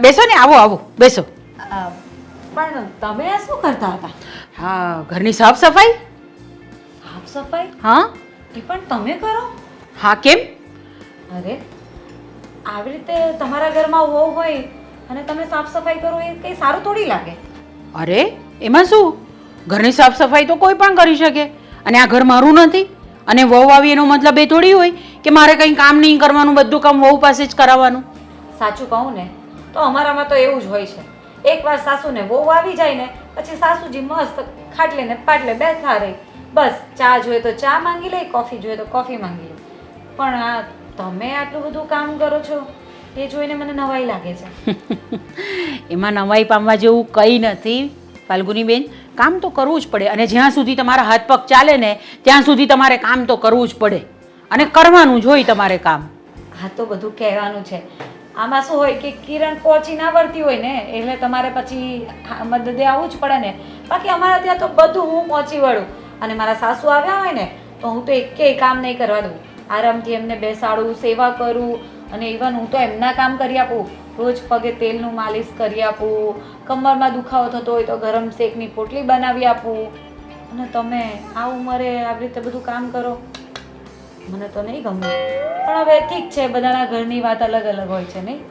બેસો ને, આવો આવો બેસો. પણ તમે આ શું કરતા હતા? હા, ઘરની સાફ સફાઈ. સાફ સફાઈ? હા. એ પણ તમે કરો? હા, કેમ? અરે, આવી રીતે તમારા ઘરમાં વહુ હોય અને તમે સાફ સફાઈ કરો એ કંઈ સારું થોડી લાગે. અરે એમાં શું, ઘરની સાફ સફાઈ તો કોઈ પણ કરી શકે. અને આ ઘર મારું નથી. અને વહુ આવી એનો મતલબ એ થોડી હોય કે મારે કંઈ કામ નહીં કરવાનું, બધું કામ વહુ પાસે જ કરાવવાનું. સાચું કહું ને તો અમારામાં તો એવું જ હોય છે. એકવાર સાસુને વહુ આવી જાય ને પછી સાસુજી મસ્ત ખાટલે ને પાટલે બેઠા રહે. બસ ચા જોઈએ તો ચા માંગી લે, કોફી જોઈએ તો કોફી માંગી લે. પણ આ તમે આટલું બધું કામ કરો છો એ જોઈને મને નવાઈ લાગે છે. એમાં નવાઈ પામવા જેવું કંઈ નથી ફાલ્ગુનીબેન. કામ તો કરવું જ પડે, અને જ્યાં સુધી તમારા હાથ પગ ચાલે ને ત્યાં સુધી તમારે કામ તો કરવું જ પડે, અને કરવાનું જ હોય તમારે કામ. હા તો બધું કહેવાનું છે. આમાં શું હોય કે કિરણ પહોંચી ના વળતી હોય ને એટલે તમારે પછી મદદે આવવું જ પડે ને. બાકી અમારા ત્યાં તો બધું હું પહોંચી વળું, અને મારા સાસુ આવ્યા હોય ને તો હું તો એકેય કામ નહીં કરવા દઉં. આરામથી એમને બેસાડું, સેવા કરું, અને ઇવન હું તો એમના કામ કરી આપું. રોજ પગે તેલનું માલિશ કરી આપું, કમરમાં દુખાવો થતો હોય તો ગરમ શેકની પોટલી બનાવી આપું. અને તમે આ ઉંમરે આવી રીતે બધું કામ કરો, મને તો નહીં ગમે. પણ હવે ઠીક છે, બધાના ઘરની વાત અલગ અલગ હોય છે નહીં.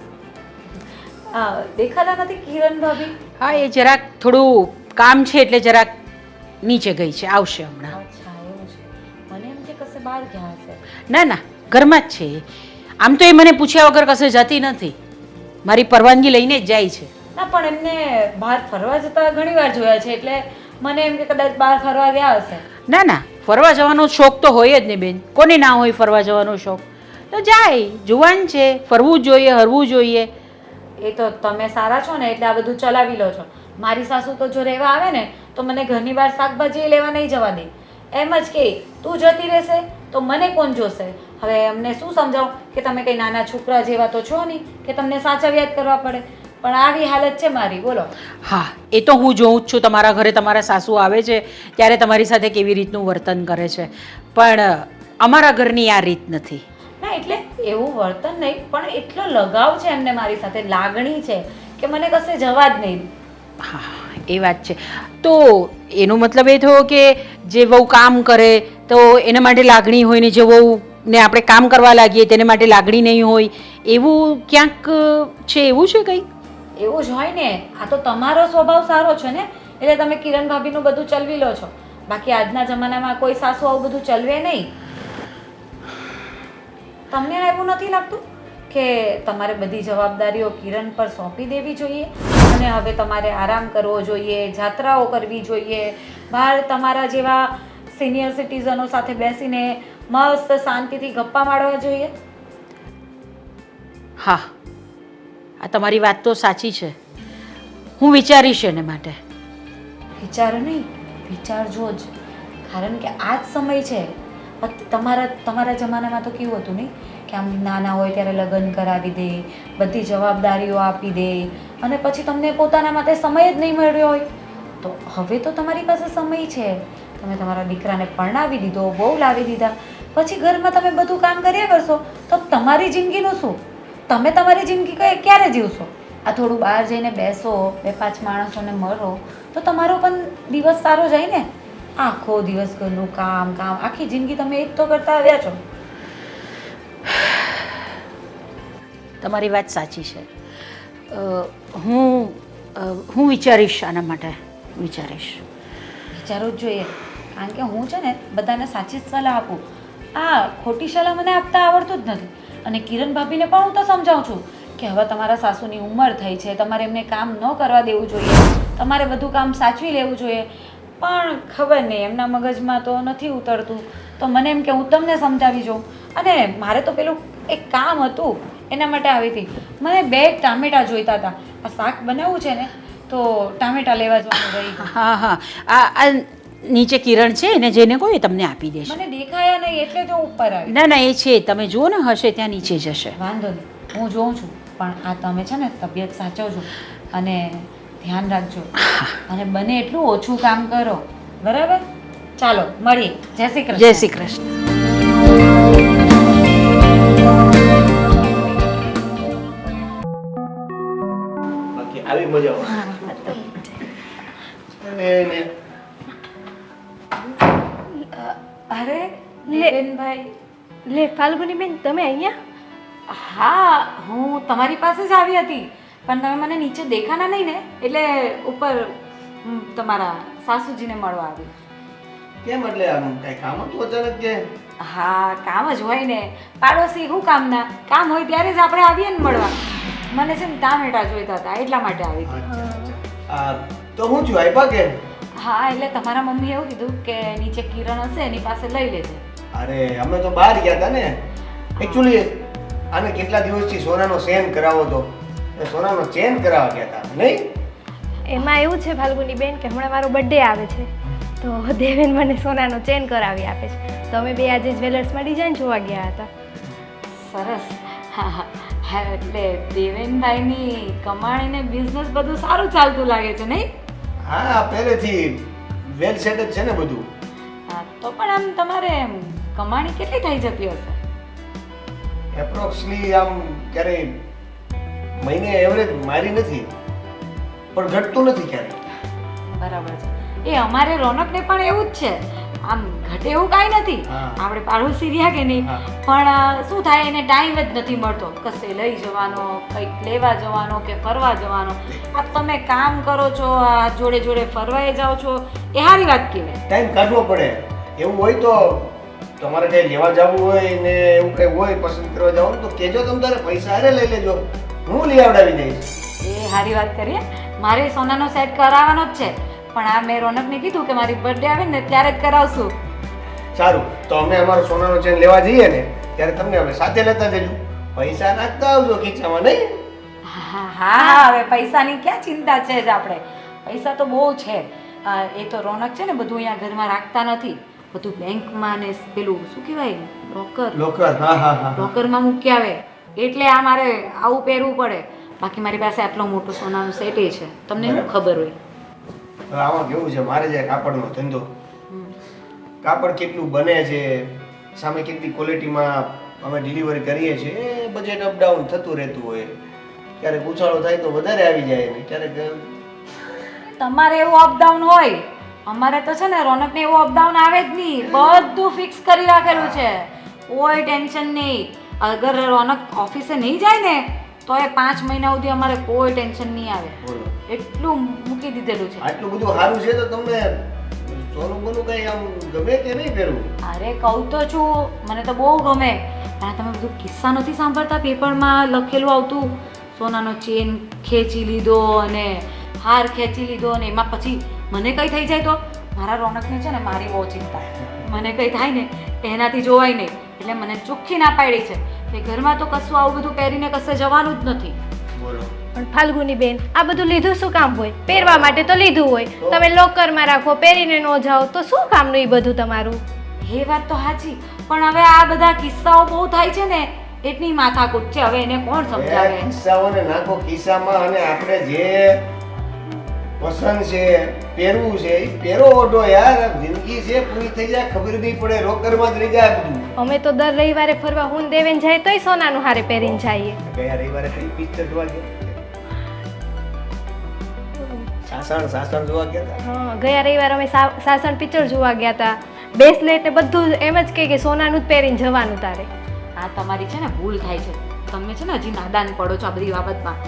દેખાતા નથી કિરણ ભાભી? હા, એ જરાક થોડું કામ છે એટલે જરાક નીચે ગઈ છે, આવશે હમણાં. અચ્છા એવું છે. મને એમ કે કશે બહાર ગયા હશે. ના ના, ઘરમાં જ છે. આમ તો એ મને પૂછ્યા વગર કશે જતી નથી, મારી પરવાનગી લઈને જ જાય છે. ના પણ એમને બહાર ફરવા જતા ઘણી વાર જોયા છે, એટલે મને એમ કે કદાચ બહાર ફરવા ગયા હશે. ના ના, ફરવા જવાનો શોખ તો હોય જ ને બેન, કોને ના હોય ફરવા જવાનો શોખ? તો જાય, જુવાન છે, ફરવું જોઈએ, હરવું જોઈએ. એ તો તમે સારા છો ને એટલે આ બધું ચલાવી લો છો. મારી સાસુ તો જો રહેવા આવે ને તો મને ઘરની બહાર શાકભાજી લેવા નહીં જવા દે. એમ જ કે તું જતી રહેશે તો મને કોણ જોશે. હવે અમને શું સમજાવું કે તમે કંઈ નાના છોકરા જેવા તો છો નહીં કે તમને સાચવ્યા જ કરવા પડે. પણ આવી હાલત છે મારી, બોલો. હા, એ તો હું જોઉં જ છું, તમારા ઘરે તમારા સાસુ આવે છે ત્યારે તમારી સાથે કેવી રીતનું વર્તન કરે છે. પણ અમારા ઘરની આ રીત નથી. ના એટલે એવું વર્તન નહીં, પણ એટલો લગાવ છે એમને મારી સાથે, લાગણી છે કે મને કશે જવા જ નહીં. હા, એ વાત છે. તો એનો મતલબ એ થયો કે જે વહુ કામ કરે તો એના માટે લાગણી હોય, ને જે વહુને આપણે કામ કરવા લાગીએ તેને માટે લાગણી નહીં હોય, એવું ક્યાંક છે? એવું છે કંઈ? એવું જ હોય ને. આ તો તમારો સ્વભાવ સારો છે ને એટલે તમે કિરણ ભાભીનું બધું ચલવી લો છો. બાકી આજના જમાનામાં કોઈ સાસુ આવું બધું ચલવે નહીં. તમને એવું નથી લાગતું કે તમારે બધી જવાબદારીઓ કિરણ પર સોંપી દેવી જોઈએ અને હવે તમારે આરામ કરવો જોઈએ, જાત્રાઓ કરવી જોઈએ, બહાર તમારા જેવા સિનિયર સિટીઝનો સાથે બેસીને મસ્ત શાંતિથી ગપ્પા મારવા જોઈએ? હા, આ તમારી વાત તો સાચી છે. હું વિચારીશ એને માટે. વિચારો નહીં, વિચારજો જ. કારણ કે આ જ સમય છે. તમારા જમાનામાં તો કેવું હતું નહીં કે આમ નાના હોય ત્યારે લગ્ન કરાવી દે, બધી જવાબદારીઓ આપી દે, અને પછી તમને પોતાના માટે સમય જ નહીં મળ્યો હોય. તો હવે તો તમારી પાસે સમય છે. તમે તમારા દીકરાને પરણાવી દીધો, બહુ લાવી દીધા, પછી ઘરમાં તમે બધું કામ કર્યા કરશો તો તમારી જિંદગીનું શું? તમે તમારી જિંદગી ક્યારે જીવશો? આ થોડું બહાર જઈને બેસો, 2-5 માણસોને મળો તો તમારો પણ દિવસ સારો જાય ને. આખો દિવસ ઘરનું કામ કામ, આખી જિંદગી તમે એ જ તો કરતા આવ્યા છો. તમારી વાત સાચી છે. હું વિચારીશ આના માટે, વિચારીશ. વિચારવું જ જોઈએ. કારણ કે હું છે ને બધાને સાચી જ સલાહ આપું. ખોટી સલાહ મને આપતા આવડતું જ નથી. અને કિરણ ભાભીને પણ હું તો સમજાવું છું કે હવે તમારા સાસુની ઉંમર થઈ છે, તમારે એમને કામ ન કરવા દેવું જોઈએ, તમારે બધું કામ સાચવી લેવું જોઈએ. પણ ખબર નહીં એમના મગજમાં તો નથી ઉતરતું. તો મને એમ કે હું તમને સમજાવી જાઉં. અને મારે તો પેલું એક કામ હતું એના માટે આવી હતી. મને 2 ટામેટાં જોઈતા હતા. આ શાક બનાવવું છે ને તો ટામેટાં લેવા જવાનું રહી ગયું. હા હા, આ નીચે કિરણ છે એને જઈને કોઈ તમને આપી દેશે. મને દેખાયા નહીં એટલે તો ઉપર આવી. ના ના, એ છે, તમે જુઓ ને, હશે ત્યાં નીચે જશે. વાંધો નહીં, હું જોઉં છું. પણ આ તમે છે ને તબિયત સાચવજો અને ધ્યાન રાખજો, અને બને એટલું ઓછું કામ કરો, બરાબર? ચાલો મળીએ. જય શ્રી કૃષ્ણ. જય શ્રી કૃષ્ણ. મજા આવે. અરે લે. દેવેનભાઈ, લે ફાલ્ગુની બેન તમે અહીંયા? હા હું તમારી પાસે જ આવી હતી પણ તમે મને નીચે દેખાના નહીં ને એટલે ઉપર તમારા સાસુજીને મળવા આવી. કેમ એટલે આમ કઈ કામ હતું અચાનક કે? હા કામ જ હોય ને, પાડોશી શું કામના, કામ હોય ત્યારે જ આપણે આવીએ ને મળવા. મને છે ને ટામેટા જોઈતા હતા એટલા માટે આવી હતી. આ તો હું છું આપ્યા કે? હા એટલે તમારા મમ્મીએ એવું કીધું કે નીચે કિરણ હશે એની પાસે લઈ લેજે. અરે અમે તો બહાર ગયા હતા ને. એકચ્યુઅલી આને કેટલા દિવસથી સોનાનો ચેન કરાવો તો એ સોનાનો ચેન કરાવવા ગયા હતા નહીં? એમાં એવું છે ફાલ્ગુની બેન કે હમણાં મારો બર્થડે આવે છે તો દેવેન મને સોનાનો ચેન કરાવી આપે છે તો અમે બે આજે જ્વેલર્સમાં ડિઝાઇન જોવા ગયા હતા. સરસ. હા હા હા એટલે દેવેનભાઈની કમાણીને બિઝનેસ બધું સારું ચાલતું લાગે છે નહીં? હા પહેલેથી વેલ સેટ જ છે ને બધું. હા તો પણ આમ તમારે કમાણી કેટલી થઈ જતી હશે? એપ્રોક્સલી આમ ક્યારેય મહિને એવરેજ મારી નથી પણ ઘટતું નથી ક્યારેય. બરાબર છે. એ અમારે રોનકને પણ એવું જ છે. આમ ઘટે એવું કાંઈ નથી. હા. આપણે પાડોશી રહ્યા કે નહીં હા. પણ શું થાય એને ટાઈમ જ નથી મળતો કશે લઈ જવાનો, કંઈક લેવા જવાનો કે ફરવા જવાનો. આ તમે કામ કરો છો, આ જોડે જોડે ફરવાએ જાઓ છો, એ સારી વાત કહેવાય. ટાઈમ કાઢવો પડે. એવું હોય તો તમારે કંઈ લેવા જવું હોય ને એવું કંઈ હોય પસંદ કરવા જવું તો કહેજો, તમે તારે પૈસા હારે લઈ લેજો, હું લઈ આવડાવી દઈશ. એ સારી વાત કરીએ. મારે સોનાનો સેટ કરાવવાનો જ છે પણ આ મેં રોનકને કીધું કે મારી બર્થડે આવે ને ત્યારે જ કરાવશું. સારું તો અમે અમારો સોનાનો ચેન લેવા જઈએ ને ત્યારે તમને અમે સાથે લેતા જઈશું. પૈસા નાખતા આવજો ખીચામાં નહીં? હા હા હવે પૈસાની ક્યાં ચિંતા છે જ આપણે. પૈસા તો બહુ છે. એ તો રોનક છે ને બધું અહીંયા ઘરમાં રાખતા નથી, બધું બેંકમાં ને પેલું શું કહેવાય લોકર. હા હા હા. લોકરમાં મૂકી આવે એટલે આ મારે આવું પહેરવું પડે. બાકી મારી પાસે આટલો મોટો સોનાનો સેટ એ છે, તમને શું ખબર હોય. હવે આમાં કેવું છે, મારે જે કાપડનો ધંધો, કાપડ કેટલું બને છે, સામે કેટલી ક્વોલિટીમાં અમે ડિલિવરી કરીએ છીએ, એ બજેટ અપડાઉન થતું રહેતું હોય. ક્યારેક ઉછાળો થાય તો વધારે આવી જાય ને ક્યારેક તમારે એવું અપડાઉન હોય, અમારે તો છે ને રોનકને એવું અપડાઉન આવે જ નહીં. બધું ફિક્સ કરી રાખેલું છે, કોઈ ટેન્શન નહીં. અગર રોનક ઓફિસે નહીં જાય ને તો એ 5 મહિના સુધી અમારે કોઈ ટેન્શન નહીં આવે. બોલો એટલું મૂકી દીધેલું છે. આટલું બધું સારું છે તો તમને સોનું બોનું કઈ આમ ગમે કે નહીં પહેરવું? અરે કહું તો છું, મને તો બહુ ગમે. પણ તમે બધું કિસ્સા નથી સાંભળતા? પેપરમાં લખેલું આવતું સોનાનો ચેન ખેંચી લીધો અને હાર ખેંચી લીધો અને એમાં પછી મને કંઈ થઈ જાય તો મારા રોનકને છે ને મારી બહુ ચિંતા. મને કંઈ થાય ને એનાથી જોવાય નહીં એટલે મને ચોખ્ખી ના પાડી છે કે ઘરમાં તો કશું આવું બધું પહેરીને કશે જવાનું જ નથી. બોલો પણ ફાલ્ગુની બેન આ બધું લીધું શું કામ હોય? પહેરવા માટે તો લીધું હોય. તમે લોકરમાં રાખો, પહેરીને ન જાઓ તો શું કામનું એ બધું તમારું? એ વાત તો સાચી પણ હવે આ બધા કિસ્સાઓ બહુ થાય છે ને એટલી માથાકૂટ છે. હવે એને કોણ સમજાવે? કિસ્સાઓને નાખો ખિસ્સામાં અને આપણે જે પસંદ છે પહેરવું છે એ પહેરો ઓઢો યાર. જિંદગી છે પૂરી થઈ જાય ખબર નહીં પડે, રોકરમાં જ રહી જાય બધું. અમે તો દર રવિવારે ફરવા હું ને દેવેન જાય તોય સોનાનું હારે પહેરીને જઈએ. ગયા રવિવારે કઈ પિક્ચર જોવા ગયા? સાસણ જોવા ગયા હતા. હા ગયા રવિવારે અમે સાસણ પિક્ચર જોવા ગયા હતા. બ્રેસલેટ ને બધું એમ જ કે સોનાનું જ પહેરીને જવાનું તારે. આ તમારી છે ને ભૂલ થાય છે. તમે છે ને હજી નાદાન પડો છો આ બધી બાબતમાં.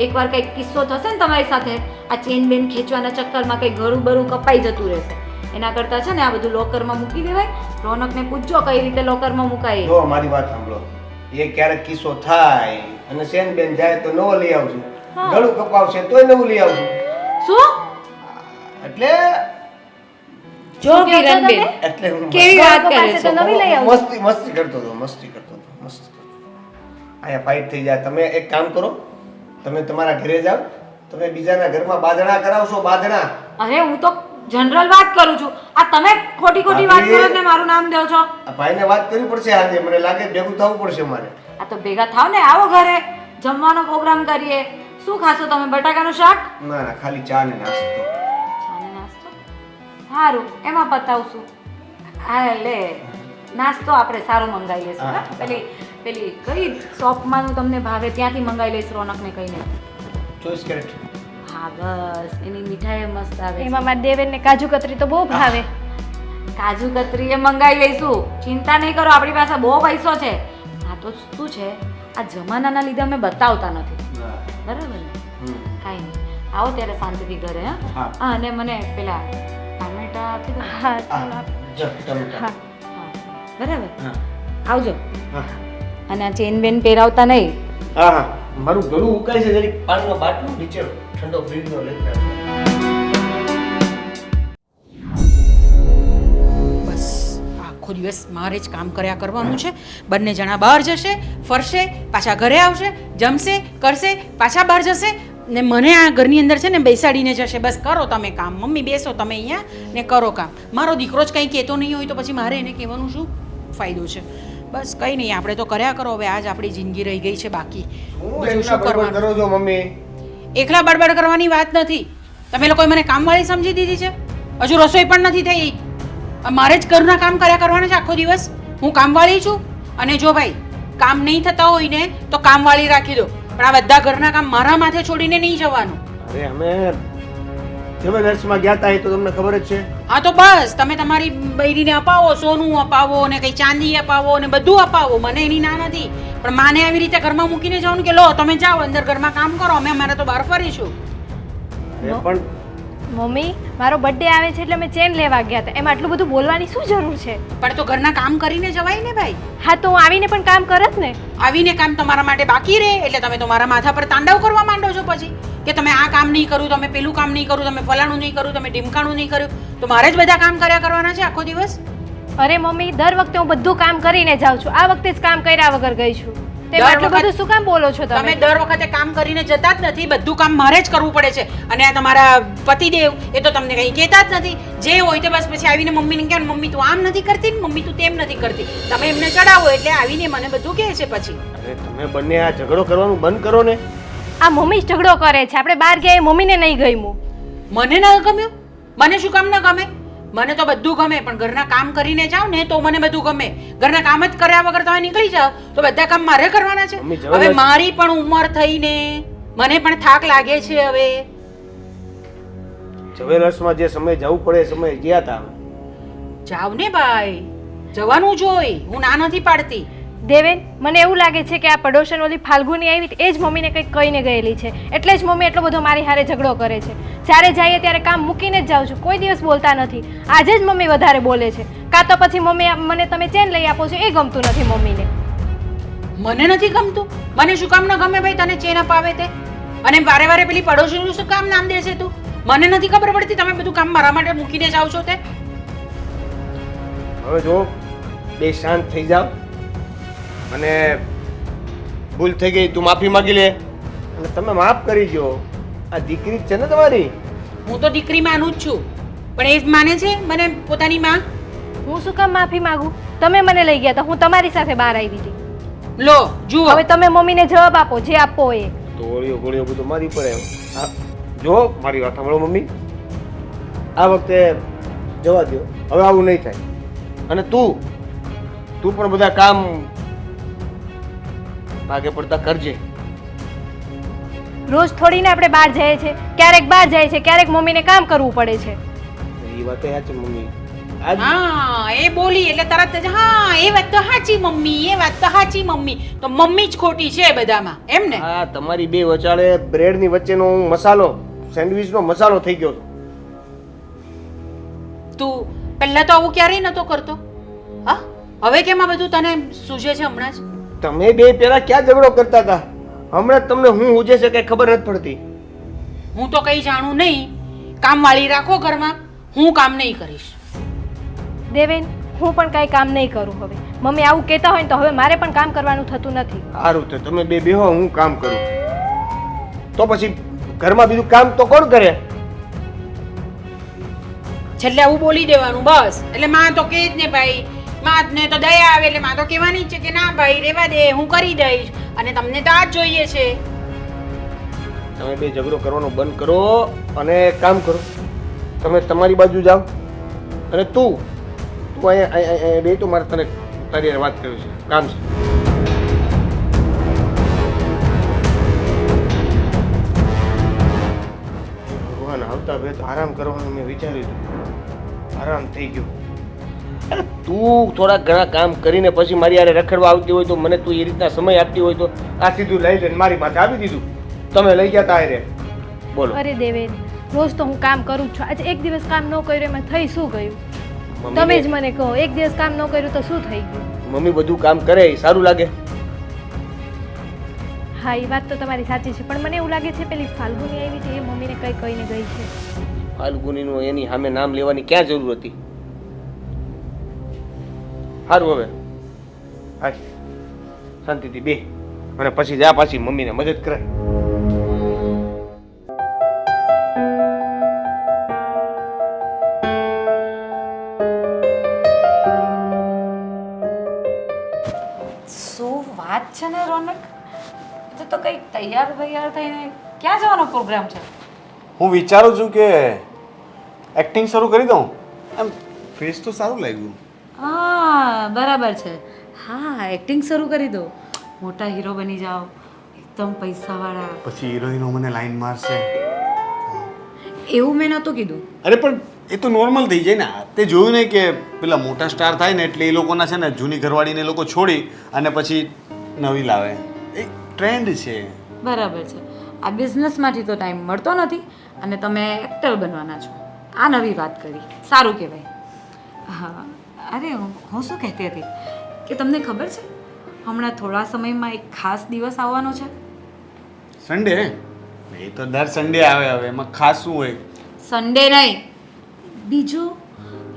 એકવાર કંઈક કિસ્સો થશે ને તમારી સાથે, આ ચેન બેન ખેંચવાના ચક્કરમાં કંઈ ગળું બરું કપાઈ જતું રહેશે. એના કરતાં છે ને આ બધું લોકરમાં મૂકી દેવાય. રોનકને પૂછજો કઈ રીતે લોકરમાં મુકાય. જો મારી વાત સાંભળો, એ ક્યારેક કિસ્સો થાય અને સેન બેન જાય તો નવો લઈ આવશું, ગળું કપાવશે તોય નવું લઈ આવશું. શું એટલે જો કિરણબેન એટલે હું કેવી વાત કરે પાસે તો છે. નવી લઈ આવજો. મસ્તી કરતો હતો. અહીંયા ફાઇટ થઈ જાય. તમે એક કામ કરો, તમે તમારા ઘરે જાઓ, તમે બીજાના ઘરમાં બાંધણા કરાવશો. બાંધણા અરે હું તો જનરલ વાત કરું છું. આ તમે ખોટી ખોટી વાત કરો ને મારું નામ દો છો. આ ભાઈને વાત કરવી પડશે આજે. મને લાગે ભેગું થવું પડશે મારે. આ તો ભેગા થાવ ને, આવો ઘરે જમવાનો પ્રોગ્રામ કરીએ. શું ખાશો તમે? બટાકાનું શાક? ના ના, ખાલી ચા ને નાસ્તો. ચાને નાસ્તો સારું એમાં પતાવશું. હા લે નાસ્તો આપણે સારો મંગાવી લઈશું. હા પેલી પેલી કઈ શોપમાંનું તમને ભાવે ત્યાંથી મંગાવી લઈશ રોનકને કહીને. Choice carat. હા બસ એની મીઠાઈ મસ્ત આવે એમાં મારા દેવેનને કાજુ કતરી તો બહુ ભાવે. કાજુ કતરી એ મંગાવી લઈશું, ચિંતા નહીં કરો, આપણી પાસે બહુ પૈસો છે. આ તો શું છે, આ જમાનાના લીધે અમે બતાવતા નથી, બરાબર ને? કાંઈ નહીં, આવો ત્યારે શાંતિથી ઘરે. હા અને મને પેલા ટામેટા આપી દો. હા ચાલો હા બરાબર, આવજો. અને આ ચેન બેન પહેરાવતા નહીં. હા હા, મારું ગળું ઉકાય છે, જરીક પાણીનો બાટલો નીચે ઠંડો ફ્રીજનો લેતા આવજો. બસ આખો દિવસ મારે જ કામ કર્યા કરવાનું છે. બંને જણા બહાર જશે, ફરશે, પાછા ઘરે આવશે, જમશે, કરશે, પાછા બહાર જશે ને મને આ ઘરની અંદર છે ને બેસાડીને જશે. બસ કરો તમે કામ, મમ્મી બેસો તમે અહીંયા ને કરો કામ. મારો દીકરો જ કંઈ કહેતો નહીં હોય તો પછી મારે એને કહેવાનું શું ફાયદો છે? બસ કંઈ નહીં, આપણે તો કર્યા કરો. હવે આજ આપણી જિંદગી રહી ગઈ છે બાકી. બીજું શું કરવાનું? કરો છો મમ્મી? એકલા બડબડ કરવાની વાત નથી. તમે લોકોએ મને કામવાળી સમજી દીધી છે. હજુ રસોઈ પણ નથી થઈ. મારે જ ઘરના કામ કર્યા કરવાના છે આખો દિવસ. હું કામવાળી છું. અને જો ભાઈ કામ નહીં થતા હોય ને તો કામવાળી રાખી દો, પણ આ બધા ઘરના કામ મારા માથે છોડીને નહીં જવાનું. અરે અમે જબરદસ્તમાં ગયા હતા, એ તો તમને ખબર જ છે. હા તો બસ તમે તમારી બૈરીને અપાવો, સોનું અપાવો ને કંઈ ચાંદી અપાવો ને બધું અપાવો, મને એની ના નથી. પણ માને આવી રીતે ઘરમાં મૂકીને જવાનું કે લો તમે જાઓ અંદર ઘરમાં કામ કરો, અમે અમારે તો બહાર ફરીશું. અરે પણ મમ્મી મારો બર્થડે આવે છે એટલે અમે ચેન લેવા ગયા હતા, એમાં આટલું બધું બોલવાની શું જરૂર છે? પણ તો ઘરના કામ કરીને જવાય ને ભાઈ. હા તો હું આવીને પણ કામ કરત ને. આવીને કામ તમારા માટે બાકી રહે એટલે તમે તો મારા માથા પર તાંડવ કરવા માંડો છો પછી કે તમે આ કામ નહીં કર્યું, તમે પેલું કામ નહીં કર્યું, તમે ફલાણું નહીં કર્યું, તમે ઢીમકાણું નહીં કર્યું. તો મારે જ બધા કામ કર્યા કરવાના છે આખો દિવસ? અરે મમ્મી દર વખતે હું બધું કામ કરીને જાઉં છું, આ વખતે જ કામ કર્યા વગર ગઈ છું. તે આટલું બધું શું કામ બોલો છો તમે તમે? દર વખતે કામ કરીને જતા જ નથી, બધું કામ મારે જ કરવું પડે છે. અને આ તમારા પતિદેવ એ તો તમને કંઈ કહેતા જ નથી. જે હોય તે બસ પછી આવીને મમ્મીને કહે મમ્મી તું આમ નથી કરતી ને મમ્મી તું તેમ નથી કરતી. તમે એમને ચડાવો એટલે આવીને મને બધું કહે છે પછી. અરે તમે બંને આ ઝઘડો કરવાનું બંધ કરો ને. આ મમ્મી જ ઝઘડો કરે છે, આપણે બહાર ગયા એ મમ્મીને નહીં ગમ્યું. મને ન ગમ્યું? મને શું કામ ન ગમે? મને તો બધું ગમે, પણ ઘરના કામ કરીને જાઓ ને તો મને બધું ગમે. ઘરના કામ જ કર્યા વગર તમે નીકળી જાઓ તો બધા કામ મારે કરવાના છે. મમ્મી, જબરદસ્ત. હવે મારી પણ ઉંમર થઈને મને પણ થાક લાગે છે. હવે જવેલર્સમાં જે સમય જવું પડે એ સમય ગયા હતા. જાવ ને ભાઈ, જવાનું જોઈ, હું ના નથી પાડતી. દેવેન મને એવું લાગે છે કે આ પડોશન ઓલી ફાલ્ગુની આવી એ જ મમ્મીને કંઈક કહીને ગયેલી છે, એટલે જ મમ્મી એટલો બધો મારી હારે ઝઘડો કરે છે. જ્યારે જઈએ ત્યારે કામ મૂકીને જ જાઉં છું, કોઈ દિવસ બોલતા નથી. આજે જ મમ્મી વધારે બોલે છે. કાં તો પછી મમ્મી મને તમે ચેન લઈ આપો છો એ ગમતું નથી મમ્મીને. મને નથી ગમતું. મને શું કામ ન ગમે ભાઈ તને ચેન અપાવે તે? અને વારે વારે પેલી પડોશીનું શું કામ નામ દે છે તું? મને નથી ખબર પડતી તમે બધું કામ મારા માટે મૂકીને જાવ છો તે. હવે જો બે શાંત થઈ જાવ અને ભૂલ થઈ ગઈ તું માફી માંગી લે અને તમે માફ કરી દો. આ દીકરી જ છે ને તમારી. હું તો દીકરી માનું જ છું, પણ એ જ માને છે મને પોતાની માં? હું શું કામ માફી માંગુ? તમે મને લઈ ગયા હતા, હું તમારી સાથે બહાર આવી હતી. લો જુઓ, હવે તમે મમ્મીને જવાબ આપો જે આપો એ. તો ઓળીઓ ગોળીઓ બધું મારી પડે. હા જો મારી વાત સાંભળો મમ્મી, આ વખતે જવા દો, હવે આવું નહીં થાય. અને તું પણ બધા કામ ભાગે પડતા કરજે. રોજ થોડીને આપણે બહાર જઈએ છીએ, ક્યારેક બહાર જાય છે, ક્યારેક મમ્મીને કામ કરવું પડે છે. એ વાત સાચી મમ્મી. આજ હા એ બોલી એટલે તરત જ હા એ વાત તો સાચી મમ્મી, એ વાત તો સાચી મમ્મી. તો મમ્મી જ ખોટી છે બધામાં, એમ ને? આ તમારી બે વચાળે બ્રેડની વચ્ચેનો મસાલો, સેન્ડવિચનો મસાલો થઈ ગયો. તું પહેલા તો આવું ક્યારેય નતો કરતો. હા હવે કેમ આ બધું તને સૂઝે છે હમણાં જ? તમે બે પેલા ક્યાં ઝઘડો કરતા હતા? હમણાં જ તમને હું ઉજે છે કઈ ખબર નથી પડતી. હું તો કઈ જાણું નહીં. કામવાળી રાખો ઘરમાં, હું કામ નહીં કરીશ. દેવેન હું પણ કાંઈ કામ નહીં કરું હવે. મમ્મી આવું કહેતા હોય ને તો હવે મારે પણ કામ કરવાનું થતું નથી. સારું તો તમે બે બેહો, હું કામ કરું. તો પછી ઘરમાં બીજું કામ તો કોણ કરે? છેલ્લે આવું બોલી દેવાનું બસ. એટલે માં તો કે જ ને ભાઈ, માં ને તો દયા આવે એટલે માં તો કહેવાની જ છે કે ના ભાઈ રેવા દે, હું કરી દઈશ. અને તમને તો આ જ જોઈએ છે. તમે બે ઝઘડો કરવાનો બંધ કરો અને કામ કરો. તમે તમારી બાજુ જાઓ અને તું અહીંયા બે તો મારે તને તારી હારે વાત કરવી છે, કામ છે. હવે તો આરામ કરવાનું મેં વિચાર્યું હતું. આરામ થઈ ગયો. અરે તું થોડા ઘણા કામ કરીને પછી મારી હારે રખડવા આવતી હોય તો મને તું એ રીતના સમય આપતી હોય તો આ સીધું લઈ લઈને મારી માથે આપી દીધું. તમે લઈ ગયા તા હારે. બોલો. અરે દેવેન, રોજ તો હું કામ કરું જ છું. આજે એક દિવસ કામ ન કર્યું એમાં થઈ શું ગયું? મમ્મીને- તમે જ મને કહો, એક દિવસ કામ ન કર્યું તો શું થઈ ગયું? મમ્મી બધું કામ કરે એ સારું લાગે. હા, એ વાત તો તમારી સાચી છે, પણ મને એવું લાગે છે પેલી ફાલ્ગુની આવી હતી એ મમ્મીને કઈ કહીને ગઈ છે. ફાલ્ગુનીનું એની સામે નામ લેવાની ક્યાં જરૂર હતી? સારું હવે હાલ શાંતિથી બે અને પછી જા પાછી મમ્મીને મદદ કરે. શું વાત છે ને રોનક, તો કંઈક તૈયાર થઈને ક્યાં જવાનો પ્રોગ્રામ છે? હું વિચારું છું કે એક્ટિંગ શરૂ કરી દઉં. એમ ફેસ તો સારું લાગ્યું. હા બરાબર છે. હા એક્ટિંગ શરૂ કરી દો, મોટા હીરો બની જાઓ, એકદમ પૈસાવાળા. પછી હિરોઈનો મને લાઈન મારશે. એવું મેં નહોતું કીધું. અરે પણ એ તો નોર્મલ થઈ જાય ને. તે જોયું ને કે પેલા મોટા સ્ટાર થાય ને એટલે એ લોકોના છે ને જૂની ઘરવાળીને એ લોકો છોડી અને પછી નવી લાવે. એ ટ્રેન્ડ છે. બરાબર છે. આ બિઝનેસમાંથી તો ટાઈમ મળતો નથી અને તમે એક્ટર બનવાના છો. આ નવી વાત કરી, સારું કહેવાય. હા અરે હું શું કહેતી હતી કે તમને ખબર છે હમણાં થોડા સમયમાં એક ખાસ દિવસ આવવાનો છે. સન્ડે? એ તો દર સન્ડે આવે. હવે એમાં ખાસ શું હોય? સન્ડે નહીં, બીજું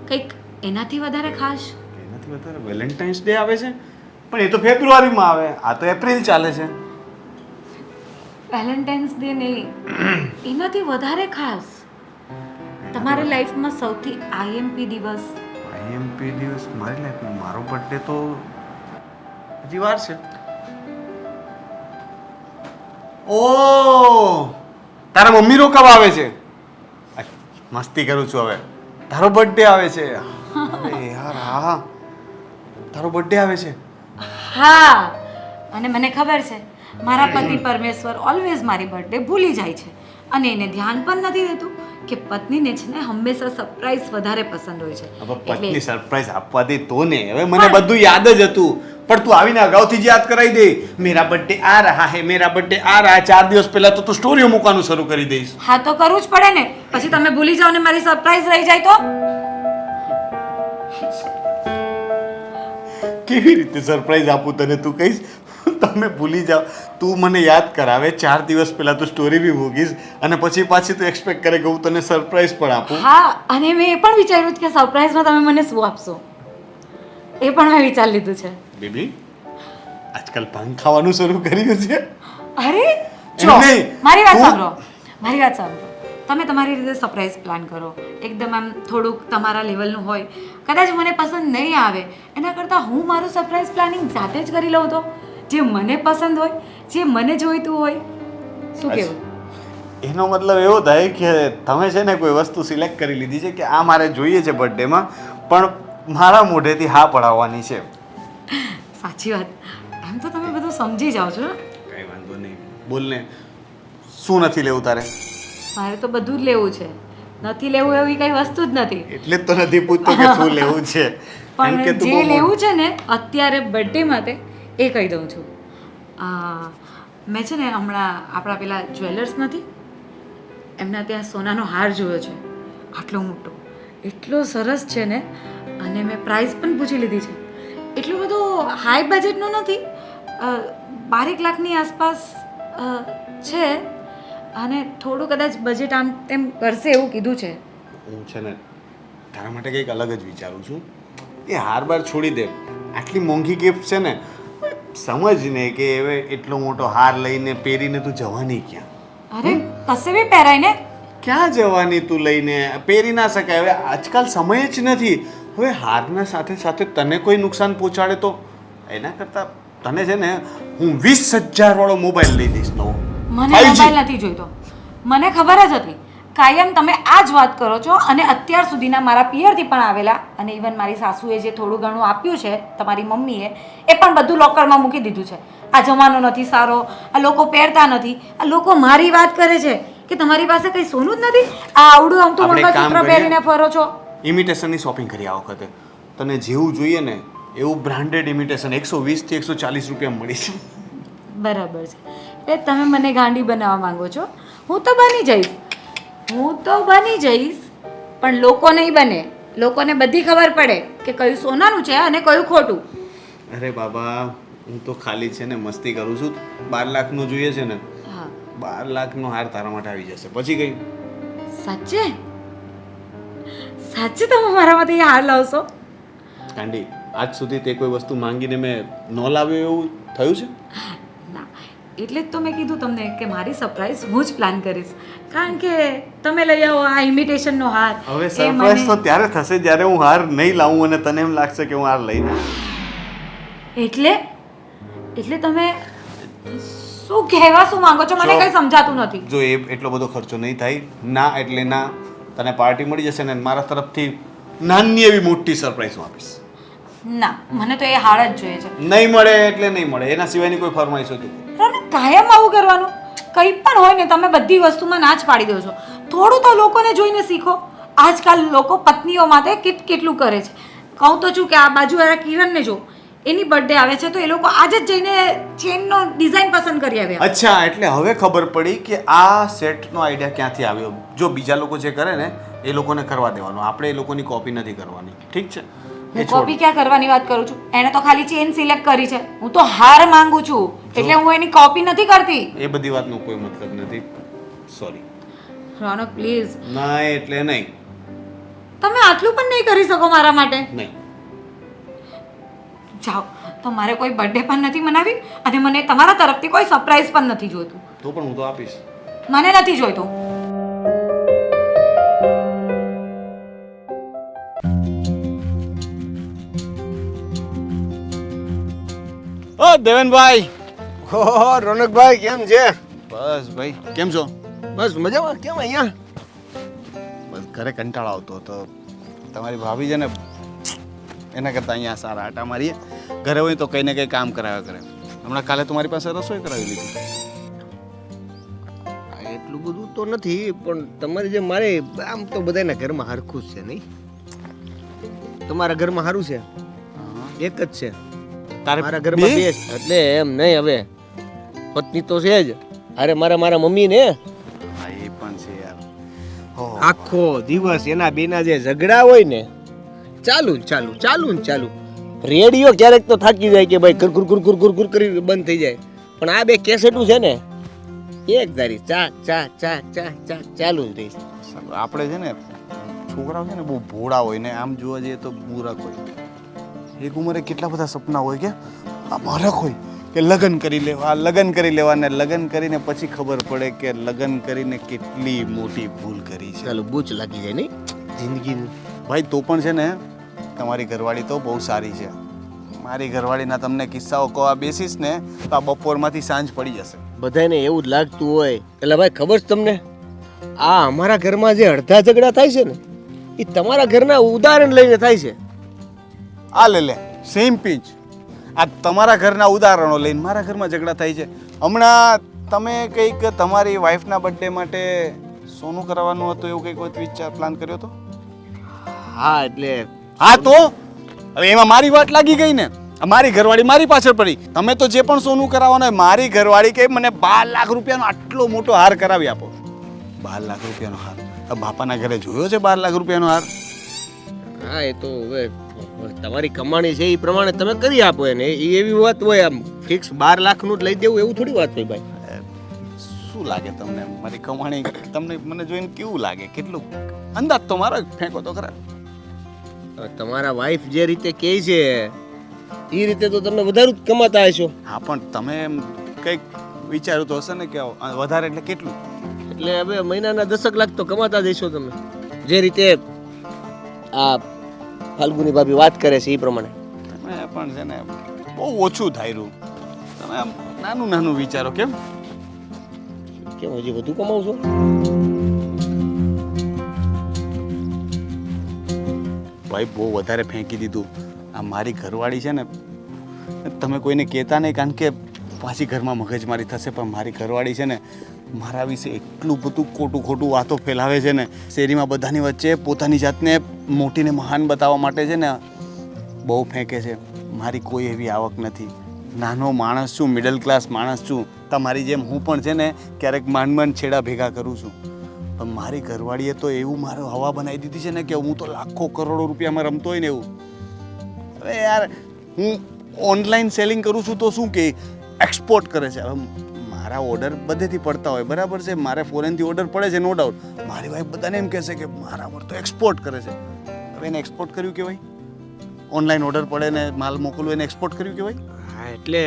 કંઈક એનાથી વધારે ખાસ. એનાથી વધારે વેલેન્ટાઇન્સ ડે આવે છે, પણ એ તો ફેબ્રુઆરીમાં આવે. આ તો એપ્રિલ ચાલે છે. વેલેન્ટાઇન્સ ડે નહીં, એનાથી વધારે ખાસ તમારી લાઈફમાં સૌથી આઈએમપી દિવસ. આઈએમપી દિવસ મારી લાઈફમાં? મારો બર્થડે તો હજી વાર છે. ઓ તારા મમ્મી રોકાવા આવે છે? મસ્તી કરું છું. હવે તારો બર્થડે આવે છે? અરે યાર હા, તારો બર્થડે આવે છે. હા, અને મને ખબર છે મારા પતિ પરમેશ્વર ઓલવેઝ મારી બર્થડે ભૂલી જાય છે અને એને ધ્યાન પણ નથી દેતું કે પત્નીને છે ને હંમેશા સરપ્રાઈઝ વધારે પસંદ હોય છે. હવે પત્ની સરપ્રાઈઝ આપવા દે તો ને. હવે મને બધું યાદ જ હતું, પણ તું આવીને અગાઉથી જ યાદ કરાવી દે. મેરા બર્થડે આ રહા હે, મેરા બર્થડે આ રહા. 4 દિવસ પહેલા તો તું સ્ટોરીઓ મૂકવાનું શરૂ કરી દઈશ. હા તો કરવું જ પડે ને, પછી તમે ભૂલી જાઓ ને મારી સરપ્રાઈઝ રહી જાય તો? કેવી રીતે સરપ્રાઈઝ આપું તને તું કહીશ? તમે ભૂલી જાઓ. તું મને યાદ કરાવે, 4 દિવસ પહેલા તું સ્ટોરી બી મૂકીશ અને પછી પાછી તું એક્સપેક્ટ કરે કે હું તને સરપ્રાઈઝ પણ આપું. હા, અને મેં એ પણ વિચાર્યું છે કે સરપ્રાઈઝમાં તમે મને શું આપશો, એ પણ મેં વિચારી લીધું છે. બેબી આજકાલ ભાંગ ખાવાનું શરૂ કર્યું છે. અરે એમ જો નહીં, મારી વાત હું- સાંભળો, મારી વાત સાંભળો. તમે તમારી રીતે સરપ્રાઈઝ પ્લાન કરો, એકદમ આમ થોડુંક તમારા લેવલનું હોય. કદાચ મને પસંદ નહીં આવે એના કરતાં હું મારું સરપ્રાઈઝ પ્લાનિંગ જાતે જ કરી લઉં તો, જે મને પસંદ હોય, જે મને જોઈતું હોય. શું કહેવું? એનો મતલબ એવો થાય કે તમે છે ને કોઈ વસ્તુ સિલેક્ટ કરી લીધી છે કે આ મારે જોઈએ છે બર્થડેમાં, પણ મારા મોઢેથી હા પડાવવાની છે. સાચી વાત. એમ તો તમે બધું સમજી જાઓ છો. કઈ વાંધો નહીં, બોલ ને શું નથી લેવું તારે? મારે તો બધું જ લેવું છે, નથી લેવું એવી કઈ વસ્તુ જ નથી. એટલે જ તો નથી પૂછતો કે શું લેવું છે. એમ કે પણ તું જે બહુ લેવું છે ને અત્યારે બર્થડે માટે એ કહી દઉં છું. મેં છે ને હમણાં આપણા પેલા જ્વેલર્સ નથી, એમના ત્યાં સોનાનો હાર જોયો છે, આટલો મોટો, એટલો સરસ છે ને, અને મેં પ્રાઇસ પણ પૂછી લીધી છે. એટલું બધું હાઈ બજેટનો નથી, 12 લાખની આસપાસ છે, અને થોડું કદાચ બજેટ આમ તેમ કરશે એવું કીધું છે. હું છે ને તારા માટે કંઈક અલગ જ વિચારું છું. એ હાર બાર છોડી દે. આટલી મોંઘી ગિફ્ટ છે ને, સમજ ને કે હવે એટલો મોટો હાર લઈને પહેરીને તું જવાની ક્યાં? અરે કશે બી પહેરાય ને. ક્યાં જવાની તું લઈને? પહેરી ના શકાય. હવે આજકાલ સમય જ નથી. હવે હારના સાથે સાથે તને કોઈ નુકસાન પહોંચાડે તો એના કરતાં તને છે ને હું 20,000 વાળો મોબાઈલ લઈ દઈશ નવો. મને મોબાઈલ નથી જોઈતો, મને ખબર જ હતી. કાયમ તમે આ જ વાત કરો છો, અને અત્યાર સુધીના મારા પિયરથી પણ આવેલા અને ઇવન મારી સાસુએ જે થોડું ઘણું આપ્યું છે તમારી મમ્મીએ, એ પણ બધું લોકરમાં મૂકી દીધું છે. આ જમાનો નથી સારો, આ લોકો પહેરતા નથી. આ લોકો મારી વાત કરે છે કે તમારી પાસે કંઈ સોનું જ નથી? આ આવડું આમ તો આપણે એક કામ મંગળસૂત્ર કરીએ. પહેરીને ફરો છો. ઇમિટેશનની શોપિંગ કરી આ વખતે તને જેવું જોઈએ ને એવું બ્રાન્ડેડ ઇમિટેશન 120 થી 140 રૂપિયા મળી છે. બરાબર છે. એ તમે મને ગાંડી બનાવવા માંગો છો? હું તો બની જઈશ પણ લોકો નહીં બને. લોકોને બધી ખબર પડે કે કયું સોનાનું છે અને કયું ખોટું. અરે બાબા હું તો ખાલી છે ને મસ્તી કરું છું. 12 લાખનું જોઈએ છે ને, હા 12 લાખનો હાર તારા માટે આવી જશે. પછી કઈ સાચે તમે મારા માટે એ હાર લાવશો? કાંડી આજ સુધી તે કોઈ વસ્તુ માંગીને મેં ન લાવ્યો એવું થયું છે? ના, એટલે જ તો મેં કીધું તમને કે મારી સરપ્રાઈઝ હું જ પ્લાન કરીશ. કારણ કે તમે લઈ આવો આ ઇમિટેશનનો હાર. હવે એ સરપ્રાઈઝ તો મને- ત્યારે થશે જ્યારે હું હાર નહીં લાવું અને તને એમ લાગશે કે હું હાર લઈને એટલે તમે શું કહેવા શું માંગો છો? મને જો- કઈ સમજાતું નથી. જો એ એટલો બધો ખર્ચો નહીં થાય. ના એટલે ના, તને પાર્ટી મળી જશે ને મારા તરફથી નાની એવી મોટી સરપ્રાઈઝ હું આપીશ. ના, મને તો એ હાર જ જોઈએ છે. નહીં મળે એટલે નહીં મળે, એના સિવાયની કોઈ ફરમાઈશ હતી? અને કાયમ આવું કરવાનું? કંઈ પણ હોય ને તમે બધી વસ્તુમાં ના જ પાડી દો છો. થોડું તો લોકોને જોઈને શીખો. આજકાલ લોકો પત્નીઓ માટે કેટલું કરે છે. કહું તો છું કે આ બાજુવાળા કિરણને જો, એની બર્થડે આવે છે તો એ લોકો આજે જ જઈને ચેનનો ડિઝાઇન પસંદ કરી આવ્યા. અચ્છા, એટલે હવે ખબર પડી કે આ સેટનો આઈડિયા ક્યાંથી આવ્યો. જો બીજા લોકો જે કરે ને એ લોકોને કરવા દેવાનો, આપણે એ લોકોની કોપી નથી કરવાની. ઠીક છે, એ હું છોડ. કોપી ક્યાં કરવાની વાત કરું છું? એને તો ખાલી ચેન સિલેક્ટ કરી છે. હું તો હાર માંગુ છું, એટલે હું એની કોપી નથી કરતી. એ બધી વાતનો કોઈ મતલબ નથી. સોરી. રોનક પ્લીઝ, ના એટલે નહીં. તમે આટલું પણ નહીં કરી શકો મારા માટે. નહીં. જાઓ, તો મારે કોઈ બર્થડે પણ નથી મનાવી અને મને તમારા તરફથી કોઈ સરપ્રાઈઝ પણ નથી જોઈતું. તો પણ હું તો આપીશ. મને નથી જોઈતું. ઓ દેવનભાઈ. ઓહો રોનકભાઈ કેમ છે? બસ ભાઈ, કેમ છો? બસ મજામાં. કેમ અહીંયા? બસ ઘરે કંટાળો આવતો હતો. તમારી ભાભી છે ને એના કરતાં અહીંયા સારા આટા મારીએ. ઘરે હોય તો કંઈ ને કંઈ કામ કરાવ્યા કરે. હમણાં કાલે તો મારી પાસે રસોઈ કરાવી લીધી. આ એટલું બધું તો નથી પણ તમારી જે મારે આમ તો બધાના ઘરમાં હરખું જ છે નહીં? તમારા ઘરમાં સારું છે? એક જ છે તારે મારા ઘરમાં બે છે. એટલે એમ નહીં, હવે પત્ની તો છે જ. અરે મારા મમ્મી ને હા એ પણ છે યાર. હો. આખો દિવસ એના બેના જે ઝઘડા હોય ને ચાલુ ને ચાલુ. રેડિયો ક્યારેક તો થાકી જાય કે ભાઈ ગુર કરી બંધ થઈ જાય, પણ આ બે કેસેટું છે ને એક ધારી ચા ચાલુ જ રહી. સારું, આપણે છે ને છોકરાઓ છે ને બહુ ભોળા હોય ને આમ જોવા જઈએ તો મૂરખ હોય. એક ઉંમરે કેટલા બધા સપના હોય કે આ મૂરખ હોય કે લગ્ન કરી લેવા ને લગ્ન કરીને પછી ખબર પડે કે લગ્ન કરીને કેટલી મોટી ભૂલ કરી છે. ચાલો બૂચ લાગી જાય નહીં જિંદગીની. ભાઈ તો પણ છે ને તમારી ઘરવાળી તો બહુ સારી છે. મારી ઘરવાળીના તમને કિસ્સાઓ કહવા બેસીશ ને તો આ બપોરમાંથી સાંજ પડી જશે. બધાને એવું જ લાગતું હોય. એટલે ભાઈ ખબર છે તમને, આ અમારા ઘરમાં જે અડધા ઝઘડા થાય છે ને એ તમારા ઘરના ઉદાહરણ લઈને થાય છે. આ લે સેમ પિંચ. આ તમારા ઘરના ઉદાહરણો લઈને મારા ઘરમાં ઝઘડા થાય છે. હમણાં તમે કંઈક તમારી વાઈફના બર્થડે માટે સોનું કરાવવાનું હતું એવું કંઈક વિચાર પ્લાન કર્યો હતો? હા એટલે હા તો હવે એમાં મારી વાત લાગી ગઈ ને. મારી ઘરવાળી મારી પાછળ પડી. તમે તો જે પણ સોનું કરાવવાનું હોય મારી ઘરવાળી કે મને 12 લાખ રૂપિયાનો આટલો મોટો હાર કરાવી આપો. 12 લાખ રૂપિયાનો હાર? આ બાપાના ઘરે જોયો છે 12 લાખ રૂપિયાનો હાર? હા એ તો હવે તમારી કમાણી છે એ પ્રમાણે તમે કરી આપો એને. એ એવી વાત હોય, આમ ફિક્સ 12 લાખનું જ લઈ દેવું એવું થોડી વાત હોય ભાઈ. શું લાગે તમને મારી કમાણી તમને મને જોઈને કેવું લાગે? કેટલું અંદાજ તો મારો ફેંકો તો ખરા. તમારા વાઈફ જે રીતે કહે છે એ રીતે તો તમે વધારે જ કમાતા હશો. હા પણ તમે એમ કંઈક વિચાર્યું તો હશે ને કે વધારે એટલે કેટલું? એટલે હવે મહિનાના 10 લાખ તો કમાતા જ હશો તમે, જે રીતે આ ફાલ્ગુની ભાભી વાત કરે છે એ પ્રમાણે. તમે પણ છે ને બહુ ઓછું થાયરું. તમે આમ નાનું નાનું વિચારો. કેમ હજી વધુ કમાવશો? ભાઈ બહુ વધારે ફેંકી દીધું. આ મારી ઘરવાળી છે ને તમે કોઈને કહેતા નહીં, કારણ કે પાછી ઘરમાં મગજમારી થશે. પણ મારી ઘરવાળી છે ને મારા વિશે એટલું બધું ખોટું ખોટું વાતો ફેલાવે છે ને, શેરીમાં બધાની વચ્ચે પોતાની જાતને મોટીને મહાન બતાવવા માટે છે ને બહુ ફેંકે છે. મારી કોઈ એવી આવક નથી, નાનો માણસ છું, મિડલ ક્લાસ માણસ છું. તમારી જેમ હું પણ છે ને ક્યારેક માંડ છેડા ભેગા કરું છું. પણ મારી ઘરવાળીએ તો એવું મારો હવા બનાવી દીધી છે ને કે હું તો લાખો કરોડો રૂપિયામાં રમતો હોય ને એવું. અરે યાર, હું ઓનલાઈન સેલિંગ કરું છું તો શું કે એક્સપોર્ટ કરે છે. હવે મારા ઓર્ડર બધેથી પડતા હોય, બરાબર છે, મારે ફોરેનથી ઓર્ડર પડે છે, નો ડાઉટ. મારી વાઈફ બધાને એમ કહેશે કે મારા પર તો એક્સપોર્ટ કરે છે. હવે એને એક્સપોર્ટ કર્યું કહેવાય? ઓનલાઈન ઓર્ડર પડે ને માલ મોકલવું એને એક્સપોર્ટ કર્યું કહેવાય? હા, એટલે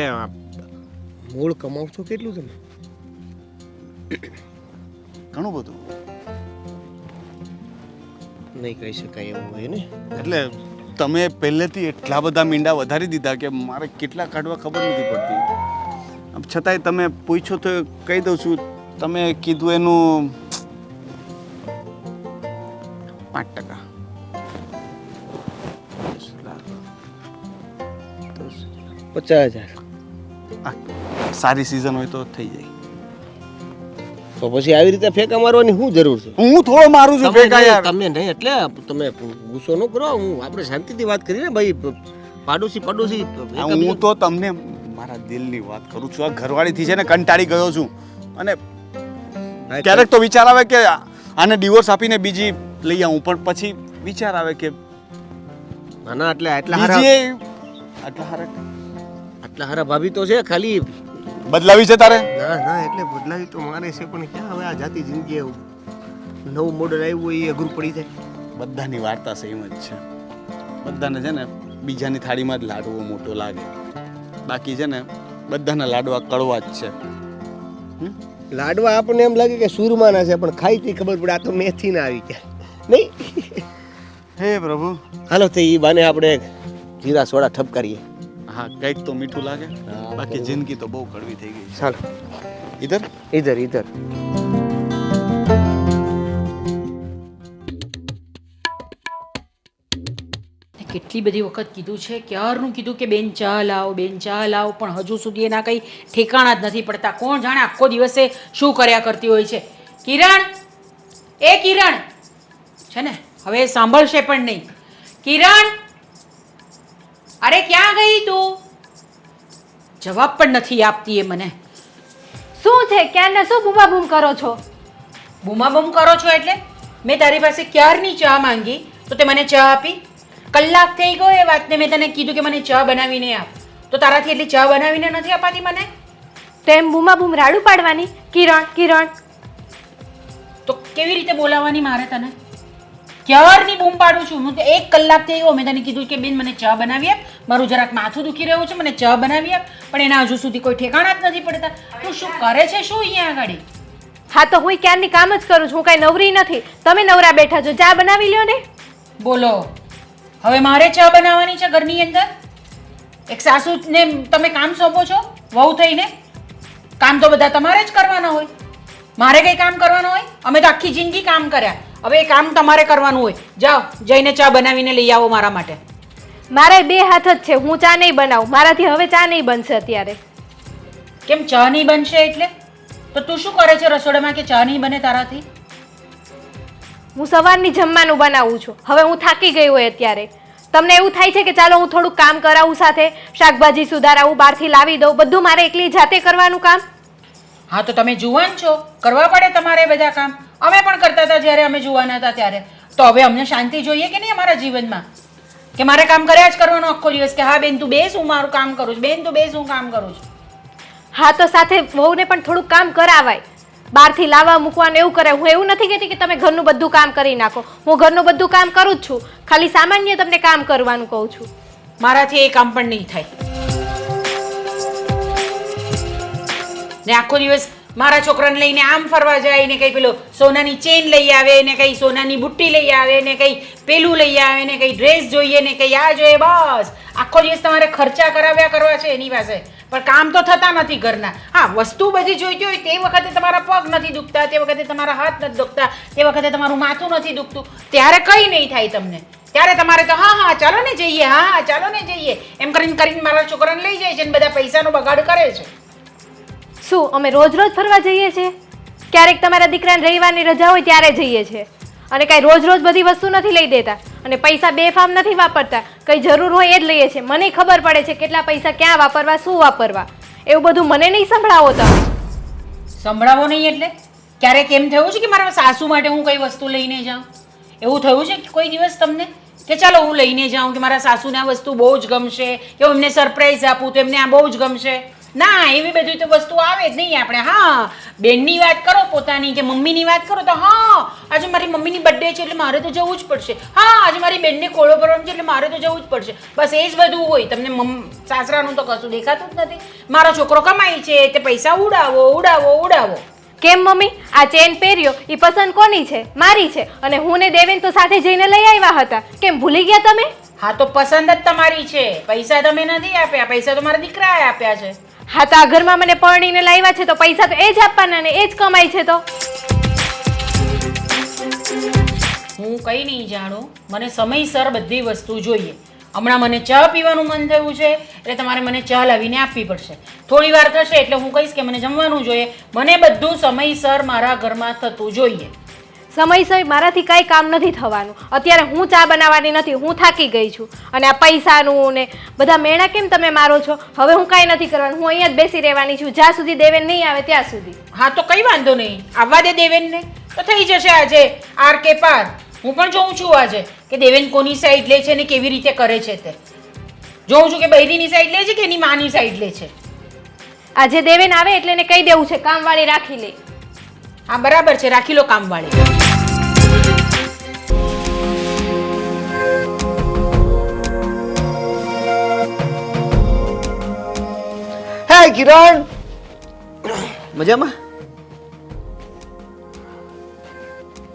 મૂળ કમાવ છો કેટલું તમે? ઘણું બધું. નહીં કહી શકાય એવું હોય ને. એટલે તમે પહેલેથી એટલા બધા મીંડા વધારી દીધા કે મારે કેટલા કાઢવા ખબર નથી પડતી. છતાંય તમે પૂછો તો કહી દઉં છું. તમે કીધું એનું 5%. 50,000. સારી સિઝન હોય તો થઈ જાય. તો પછી આવી રીતે ફેંકા મારવાની શું જરૂર છે? હું થોડો મારું છું ભેગા યાર. તમે નહીં, એટલે તમે ગુસ્સો ન કરો. આપણે શાંતિથી વાત કરીએ ભાઈ. પાડોશી હું તો તમને મારા દિલની વાત કરું છું. આ ઘરવાળીથી છે ને કંટાળી ગયો છું. અને ક્યારેક તો વિચાર આવે કે આને ડિવોર્સ આપીને બીજી લઈ આવું, પણ પછી વિચાર આવે કે ના, આટલા હારા ભાભી તો છે, ખાલી બદલાવી છે તારે. ના એટલે બદલાવી તો મારે છે, પણ ક્યાં હવે આ જાતિ જિંદગી નવું મોડલ આવ્યું હોય એ અઘરું પડી જાય. બધાની વાર્તા સેમ જ છે. બધાને છે ને બીજાની થાળીમાં જ લાડવો મોટો લાગે, બાકી છે ને બધાના લાડવા કડવા જ છે. લાડવા આપણને એમ લાગે કે સુરમાના છે, પણ ખાઈ ખબર પડે આ તો મેથી ના આવી ગયા નહીં. હે પ્રભુ. હાલો તો એ બાને આપણે જીરા સોડા ઠપકારીએ. હા, કંઈક તો મીઠું લાગે, બાકી જિંદગી તો બહુ કડવી થઈ ગઈ. ચાલો ઇધર ઇધર કેટલી બધી વખત કીધું છે, ક્યારનું કીધું કે બેન ચા લાવો, બેન ચા લાવો, પણ હજુ સુધી એના કંઈ ઠેકાણા જ નથી પડતા. કોણ જાણે આખો દિવસે શું કર્યા કરતી હોય છે. કિરણ, એ કિરણ છે ને હવે સાંભળશે પણ નહીં. કિરણ, અરે ક્યાં ગઈ તું? જવાબ પણ નથી આપતી એ મને. શું છે? ક્યારના શું બૂમાબૂમ કરો છો? બૂમાબૂમ કરો છો એટલે મેં તારી પાસે ક્યારની ચા માંગી તો તે મને ચા આપી? કલાક થઈ ગયો એ વાતને મેં તને કીધું કે મને ચા બનાવીને આપ, તો તારાથી એટલી ચા બનાવીને નથી અપાતી મને? તેમ બૂમાબૂમ રાડું પાડવાની? કિરણ કિરણ તો કેવી રીતે બોલાવવાની મારે તને? ક્યારની બૂમ પાડું છું હું. તો 1 કલાક થઈ ગયો મેં તને કીધું કે બેન મને ચા બનાવી આપ, મારું જરાક માથું દુખી રહ્યું છે, મને ચા બનાવી આપ, પણ એના હજુ સુધી કોઈ ઠેકાણા જ નથી પડતા. તું શું કરે છે શું અહીંયા આગળ? હા તો હું ક્યારની કામ જ કરું છું, હું કાંઈ નવરી નથી. તમે નવરા બેઠા છો, ચા બનાવી લ્યો ને. બોલો, હવે મારે ચા બનાવવાની છે ઘરની અંદર? એક સાસુને તમે કામ સોંપો છો વહુ થઈને? કામ તો બધા તમારે જ કરવાના હોય, મારે કંઈ કામ કરવાનું હોય? અમે તો આખી જિંદગી કામ કર્યા, હવે એ કામ તમારે કરવાનું હોય. જાઓ જઈને ચા બનાવીને લઈ આવો મારા માટે. મારે 2 હાથ જ છે, હું ચા નહીં બનાવું. મારાથી હવે ચા નહીં બનશે અત્યારે. કેમ ચા નહીં બનશે એટલે? તો તું શું કરે છે રસોડામાં કે ચા નહીં બને તારાથી? હું સવારની જમવાનું બનાવું છું, હવે હું થાકી ગઈ હોય અત્યારે. તમને એવું થાય છે કે ચાલો હું થોડુંક કામ કરાવું, સાથે શાકભાજી સુધારાવું, બહારથી લાવી દઉં, બધું મારે એકલી જાતે કરવાનું કામ? હા તો તમે જુવાન છો, કરવા પડે તમારે બધા કામ. અમે પણ કરતા હતા જ્યારે અમે જુવાન હતા ત્યારે. તો હવે અમને શાંતિ જોઈએ કે નહીં અમારા જીવનમાં? કે મારે કામ કર્યા જ કરવાનું આખો દિવસ કે હા બેન તું બેસ હું મારું કામ કરું છું, બેન તું બેસ હું કામ કરું છું? હા તો સાથે વહુને પણ થોડુંક કામ કરાવાય, બહારથી લાવવા મૂકવાનું એવું કરે. હું એવું નથી કહેતી કે તમે ઘરનું બધું કામ કરી નાખો, હું ઘરનું બધું કામ કરું જ છું, ખાલી સામાન્ય તમને કામ કરવાનું કહું છું. મારાથી એ કામ પણ નહીં થાય. ને આખો દિવસ મારા છોકરાને લઈને આમ ફરવા જાય ને કંઈ પેલો સોનાની ચેન લઈ આવે ને કંઈ સોનાની બુટ્ટી લઈ આવે ને કંઈ પેલું લઈ આવે ને કંઈ ડ્રેસ જોઈએ ને કંઈ આ જોઈએ, બસ આખો દિવસ તમારે ખર્ચા કરાવ્યા કરવા છે એની પાસે, પણ કામ તો થતા નથી ઘરના. હા, વસ્તુ બધી જોઈતી હોય તે વખતે તમારા પગ નથી દુખતા, તે વખતે તમારા હાથ નથી દુખતા, તે વખતે તમારું માથું નથી દુખતું, ત્યારે કંઈ નહીં થાય તમને. ત્યારે તમારે તો હા ચાલો ને જઈએ, હા ચાલો ને જઈએ એમ કરીને મારા છોકરાને લઈ જાય છે અને બધા પૈસાનો બગાડ કરે છે. શું અમે રોજ રોજ ફરવા જઈએ છીએ? ક્યારેક તમારા દીકરાને રવિવારની રજા હોય ત્યારે જઈએ છીએ. અને કાંઈ રોજ રોજ બધી વસ્તુ નથી લઈ દેતા અને પૈસા બેફામ નથી વાપરતા. કંઈ જરૂર હોય એ જ લઈએ છીએ. મને ખબર પડે છે કેટલા પૈસા ક્યાં વાપરવા, શું વાપરવા. એવું બધું મને નહીં સંભળાવો તમે. સંભળાવો નહીં એટલે ક્યારેક એમ થયું છે કે મારા સાસુ માટે હું કઈ વસ્તુ લઈને જાઉં? એવું થયું છે કે કોઈ દિવસ તમને કે ચાલો હું લઈને જાઉં કે મારા સાસુને આ વસ્તુ બહુ જ ગમશે કે હું એમને સરપ્રાઈઝ આપું તો એમને આ બહુ જ ગમશે? ના, એવી બધી તો વસ્તુ આવે જ નહીં આપણે. હા, બેનની વાત કરો પોતાની કે મમ્મીની વાત કરો તો હા આજે મારી મમ્મીની બર્થડે છે એટલે મારે તો જવું જ પડશે. હા, આજે મારી બેનને ખોળો ભરવાનું છે એટલે મારે તો જવું જ પડશે. બસ એ જ બધું હોય. તમને સાસરાનું તો કશું દેખાતું જ નથી. મારો છોકરો કમાય છે તે પૈસા ઉડાવો ઉડાવો ઉડાવો. કેમ મમ્મી, આ ચેન પહેર્યો એ પસંદ કોની છે? મારી છે. અને હું ને દેવેન તો સાથે જઈને લઈ આવ્યા હતા. કેમ ભૂલી ગયા તમે? હા, તો પસંદ જ તમારી છે. પૈસા તમે નથી આપ્યા, પૈસા તો મારા દીકરાએ આપ્યા છે. હા, તો આ ઘરમાં મને પરણીને લાવ્યા છે તો પૈસા તો એ જ આપવાના ને એ જ કમાય છે. તો હું કંઈ નહીં જાણું. મને સમયસર બધી વસ્તુ જોઈએ. હમણાં મને ચા પીવાનું મન થયું છે એટલે તમારે મને ચા લાવીને આપવી પડશે. થોડી વાર થશે એટલે હું કહીશ કે મને જમવાનું જોઈએ. મને બધું સમયસર મારા ઘરમાં થતું જોઈએ. સમયસર મારાથી કાંઈ કામ નથી થવાનું. અત્યારે હું ચા બનાવવાની નથી, હું થાકી ગઈ છું. અને આ પૈસાનું ને બધા મેણા કેમ તમે મારો છો? હવે હું કાંઈ નથી કરવાનું. હું અહીંયા જ બેસી રહેવાની છું જ્યાં સુધી દેવેન નહીં આવે ત્યાં સુધી. હા, તો કંઈ વાંધો નહીં. આવવા દે દેવેનને તો થઈ જશે આજે આર કે પાર. હું પણ જોઉં છું આજે કે દેવેન કોની સાઈડ લે છે ને કેવી રીતે કરે છે તે જોઉં છું કે બૈરીની સાઈડ લે છે કે એની માની સાઈડ લે છે. આજે દેવેન આવે એટલે એને કહી દેવું છે કામવાળી રાખી લે. હા, બરાબર છે, રાખી લો કામવાળી. હે કિરણ, મજામાં?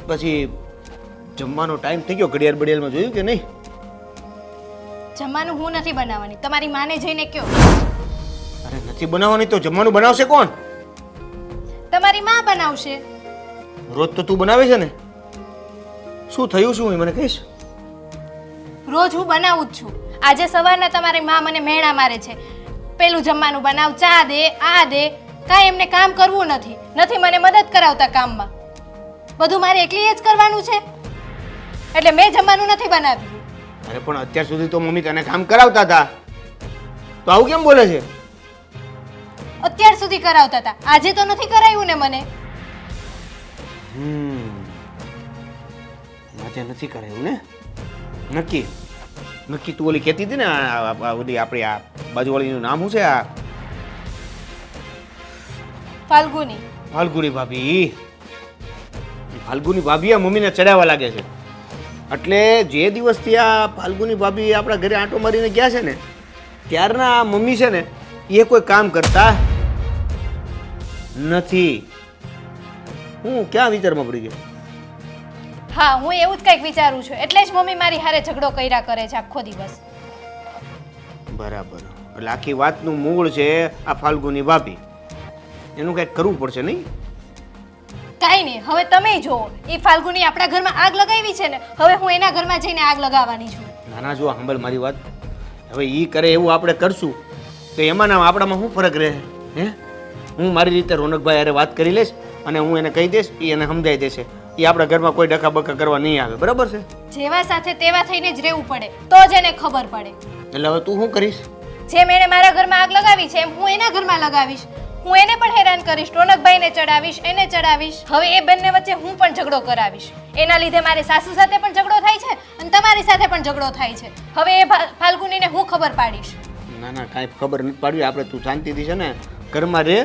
પછી જમવાનો ટાઈમ થઈ ગયો, ઘડિયાળ બડિયાળમાં જોયું કે નહીં? જમવાનું હું નથી બનાવવાની, તમારી માને જઈને કહો. અરે નથી બનાવવાની તો જમવાનું બનાવશે કોણ? તમારી માં બનાવશે. રોજ તો તું બનાવે છે ને? શું થયું શું એ મને કહીશ? રોજ હું બનાવું જ છું. આજે સવારના તમારી માં મને મેણા મારે છે. પેલું જમવાનું બનાવ, ચા દે, આ દે. કાંઈ એમને કામ કરવું નથી. નથી મને મદદ કરાવતા કામમાં. બધું મારે એકલીએ જ કરવાનું છે. એટલે મેં જમવાનું નથી બનાવ્યું. અરે પણ અત્યાર સુધી તો મમ્મી તને કામ કરાવતા હતા, તો આવું કેમ બોલે છે? અત્યાર સુધી કરાવતા હતા, આજે તો નથી કરાયું ને મને. આજે નથી કરાયું ને? નક્કી નક્કી તું ઓલી કહેતી હતી ને ઓલી આપણી આ બાજુવાળીનું નામ શું છે? આ ફાલ્ગુની. ફાલ્ગુની ભાભી. ફાલ્ગુની ભાભી આ મમ્મીને ચડાવવા લાગે છે. એટલે જે દિવસથી આ ફાલ્ગુની ભાભી આપણા ઘરે આંટો મારીને ગયા છે ને ત્યારના આ મમ્મી છે ને એ કોઈ કામ કરતા નથી. હું ક્યાં વિચારમાં પડી ગયો? હા, હું એવું જ કંઈક વિચારું છું. એટલે જ મમ્મી મારી હારે ઝઘડો કર્યા કરે છે આખો દિવસ. બરાબર. એટલે આખી વાતનું મૂળ છે આ ફાલ્ગુની ભાભી. એનું કંઈક કરવું પડશે નહીં? કાંઈ નહીં, હવે તમે જુઓ. એ ફાલ્ગુની આપણા ઘરમાં આગ લગાવી છે ને, હવે હું એના ઘરમાં જઈને આગ લગાવવાની છું. નાના જો સાંભળ મારી વાત. હવે એ કરે એવું આપણે કરશું તો એમાં ના આપણામાં શું ફરક રહે? હે, હું મારી રીતે રોનકભાઈ હારે વાત કરી લઈશ અને હું એને કહી દઈશ, એ એને સમજાઈ દેશે. એ આપણા ઘરમાં કોઈ ડખા બખા કરવા નહીં આવે. બરાબર છે? જેવા સાથે તેવા થઈને જ રહેવું પડે તો જ એને ખબર પડે. એટલે હવે તું શું કરીશ? જેમ એણે મારા ઘરમાં આગ લગાવી છે એમ હું એના ઘરમાં લગાવીશ. હું એને પણ હેરાન કરીશ, રોનકભાઈને ચડાવીશ, એને ચડાવીશ. હવે એ બંને વચ્ચે હું પણ ઝઘડો કરાવીશ. એના લીધે મારી સાસુ સાથે પણ ઝઘડો થાય છે અને તમારી સાથે પણ ઝઘડો થાય છે. હવે એ ફાલ્ગુનીને હું ખબર પાડીશ. ના ના, કાંઈ ખબર નથી પાડવી આપણે. તું શાંતિથી છે ને ઘરમાં રહે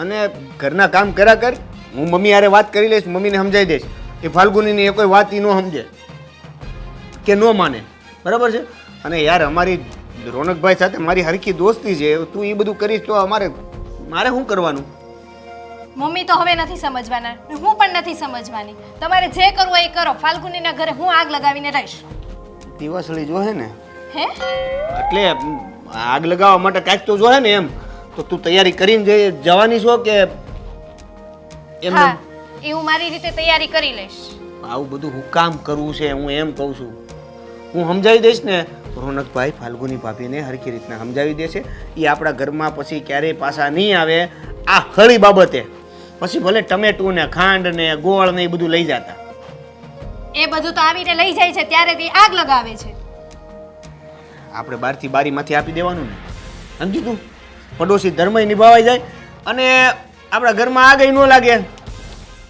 અને ઘરના કામ કર્યા કર. હું મમ્મી હારે વાત કરી લઈશ, મમ્મીને સમજાવી દઈશ. એ ફાલ્ગુનીની એ કોઈ વાત એ ન સમજે કે ન માને. બરાબર છે? અને યાર અમારી રોનકભાઈ સાથે મારી હરખી દોસ્તી છે. તું એ બધું કરીશ તો મારે શું કરવાનું? મમ્મી તો હવે નથી સમજવાના, હું પણ નથી સમજવાની. તમારે જે કરવું હોય એ કરો. ફાલ્ગુનીના ઘરે હું આગ લગાવીને રહીશ. દિવાસળી જોહે ને? હે? એટલે આગ લગાવવા માટે કાંઈક તો જોહે ને એમ. તો તું તૈયારી કરીને જવાની છો કે એમ? હા, એ હું મારી રીતે તૈયારી કરી લઈશ. આવું બધું હું કામ કરવું છે હું એમ કહું છું. હું સમજાવી દઈશ ને રોનકભાઈ ફાલ્ગુની ભાભીને હરખી રીતના સમજાવી દેશે. એ આપણા ઘરમાં પછી ક્યારેય પાછા નહીં આવે આ હળી બાબતે. પછી ભલે ટમેટું ને ખાંડ ને ગોળ ને એ બધું લઈ જતા. એ બધું તો આવીને લઈ જાય છે ત્યારે તે આગ લગાવે છે. આપણે બારથી બારીમાંથી આપી દેવાનું ને, સમજી તું? પડોશી ધર્મય નિભાવાઈ જાય અને આપણા ઘરમાં આગળ ન લાગે.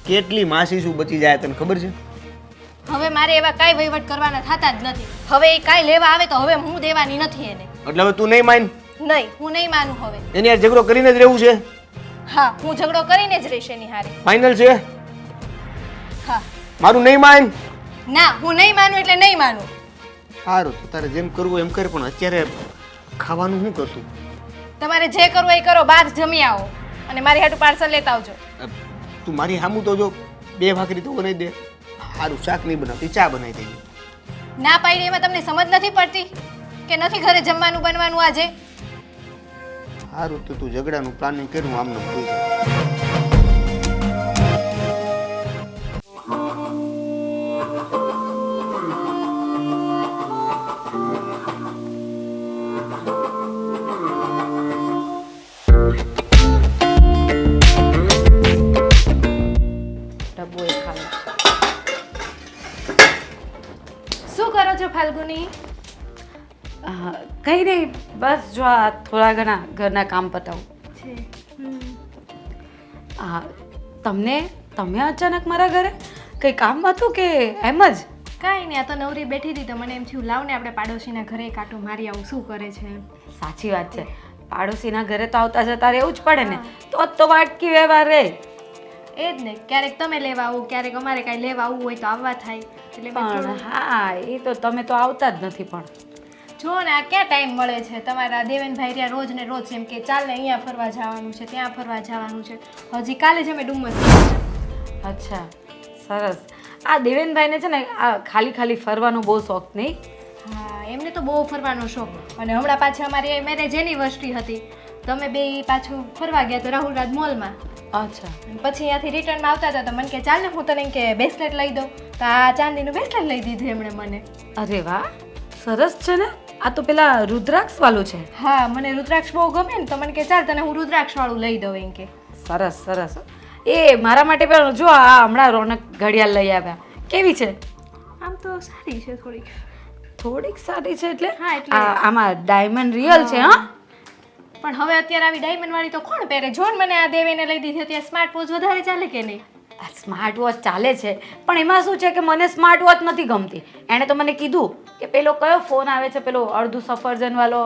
કેટલી માસી શું બચી જાય તને ખબર છે? હવે મારે એવા કાંઈ વહીવટ કરવાના થતા જ નથી. હવે એ કાંઈ લેવા આવે તો હવે હું દેવાની નથી એને. એટલે હવે તું નહીં માન? નહીં, હું નહીં માનું હવે. એની યાર ઝઘડો કરીને જ રહેવું છે? હા, હું ઝઘડો કરીને જ રહીશ એની હારે. ફાઇનલ છે? હા. મારું નહીં માન? ના, હું નહીં માનું એટલે નહીં માનું. સારું, તો તારે જેમ કરવું એમ કર, પણ અત્યારે ખાવાનું શું કરશું? તમારે જે કરવું એ કરો, બહાર જમી આવો અને મારી હાટું પાર્સલ લેતા આવજો. તું મારી સામું તો જો 2 ભાખરી તો બનાવી દે. સારું, શાક નહીં બનાવતી, ચા બનાવી દેજે. ના પાડી એમાં તમને સમજ નથી પડતી કે નથી ઘરે જમવાનું બનવાનું આજે? સારું, તો તું ઝઘડાનું પ્લાનિંગ કર્યું આમને ભૂલી જા. ડબ્બો એ ખાલી. શું કરો છો ફાલ્ગુની? કંઈ નહીં, બસ જો આ થોડા ઘણા ઘરના કામ પતાવું. તમે અચાનક મારા ઘરે કંઈ કામ હતું કે એમ જ? કાંઈ નહીં, આ તો નવરી બેઠી હતી તો મને એમ થયું લાવ ને આપણે પાડોશીના ઘરે કાંટો મારી આવું, શું કરે છે એમ. સાચી વાત છે, પાડોશીના ઘરે તો આવતા જતા રહેવું જ પડે ને, તો વાટકી વ્યવહાર રહે. એ જ ને, ક્યારેક તમે લેવા આવો, ક્યારેક અમારે કાંઈ લેવા આવવું હોય તો આવવા થાય. એટલે મેં પણ થોડું- હા, એ તો તમે તો આવતા જ નથી. પણ જો ને આ ક્યાં ટાઈમ મળે છે તમારા દેવેનભાઈ રહ્યા રોજ ને રોજ એમ કે ચાલ ને અહીંયા ફરવા જવાનું છે, ત્યાં ફરવા જવાનું છે. હજી કાલે જ અમે ડુમસ ગયા હતા. અચ્છા, સરસ. આ દેવેનભાઈને છે ને આ ખાલી ફરવાનો બહુ શોખ નહીં? હા, એમને તો બહુ ફરવાનો શોખ. અને હમણાં પાછી અમારી મેરેજ એનિવર્સરી હતી, તમે બે પાછું ફરવા ગયા તો રાહુલ રાજ મોલમાં. અચ્છા. અને પછી અહીંયાથી રિટર્નમાં આવતા હતા તો મને કે ચાલ ને હું તને એમ કે બ્રેસલેટ લઈ દઉં. તો આ ચાંદીનું બ્રેસલેટ લઈ દીધું એમણે મને. અરે વાહ, સરસ છે ને. આ તો પેલા રુદ્રાક્ષ વાળું છે. હા, મને રુદ્રાક્ષ બહુ ગમે ને તો મને કે ચાલ તને હું રુદ્રાક્ષ વાળું લઈ દઉં એમ કે. સરસ સરસ. એ મારા માટે પણ જો આ હમણાં રોનક ઘડિયાળ લઈ આવ્યા. કેવી છે? આમ તો સારી છે થોડીક. થોડીક સારી છે એટલે? હા, એટલે આમાં ડાયમંડ રિયલ છે. હા, પણ હવે અત્યારે આવી ડાયમંડ વાળી તો કોણ પહેરે? જો ને મને આ દેવીને લઈ દીધી હતી, સ્માર્ટ વોચ વધારે ચાલે કે નહીં? સ્માર્ટ વોચ ચાલે છે, પણ એમાં શું છે કે મને સ્માર્ટ વોચ નથી ગમતી. એણે તો મને કીધું કે પેલો કયો ફોન આવે છે, પેલો અડધું સફરજન વાળો,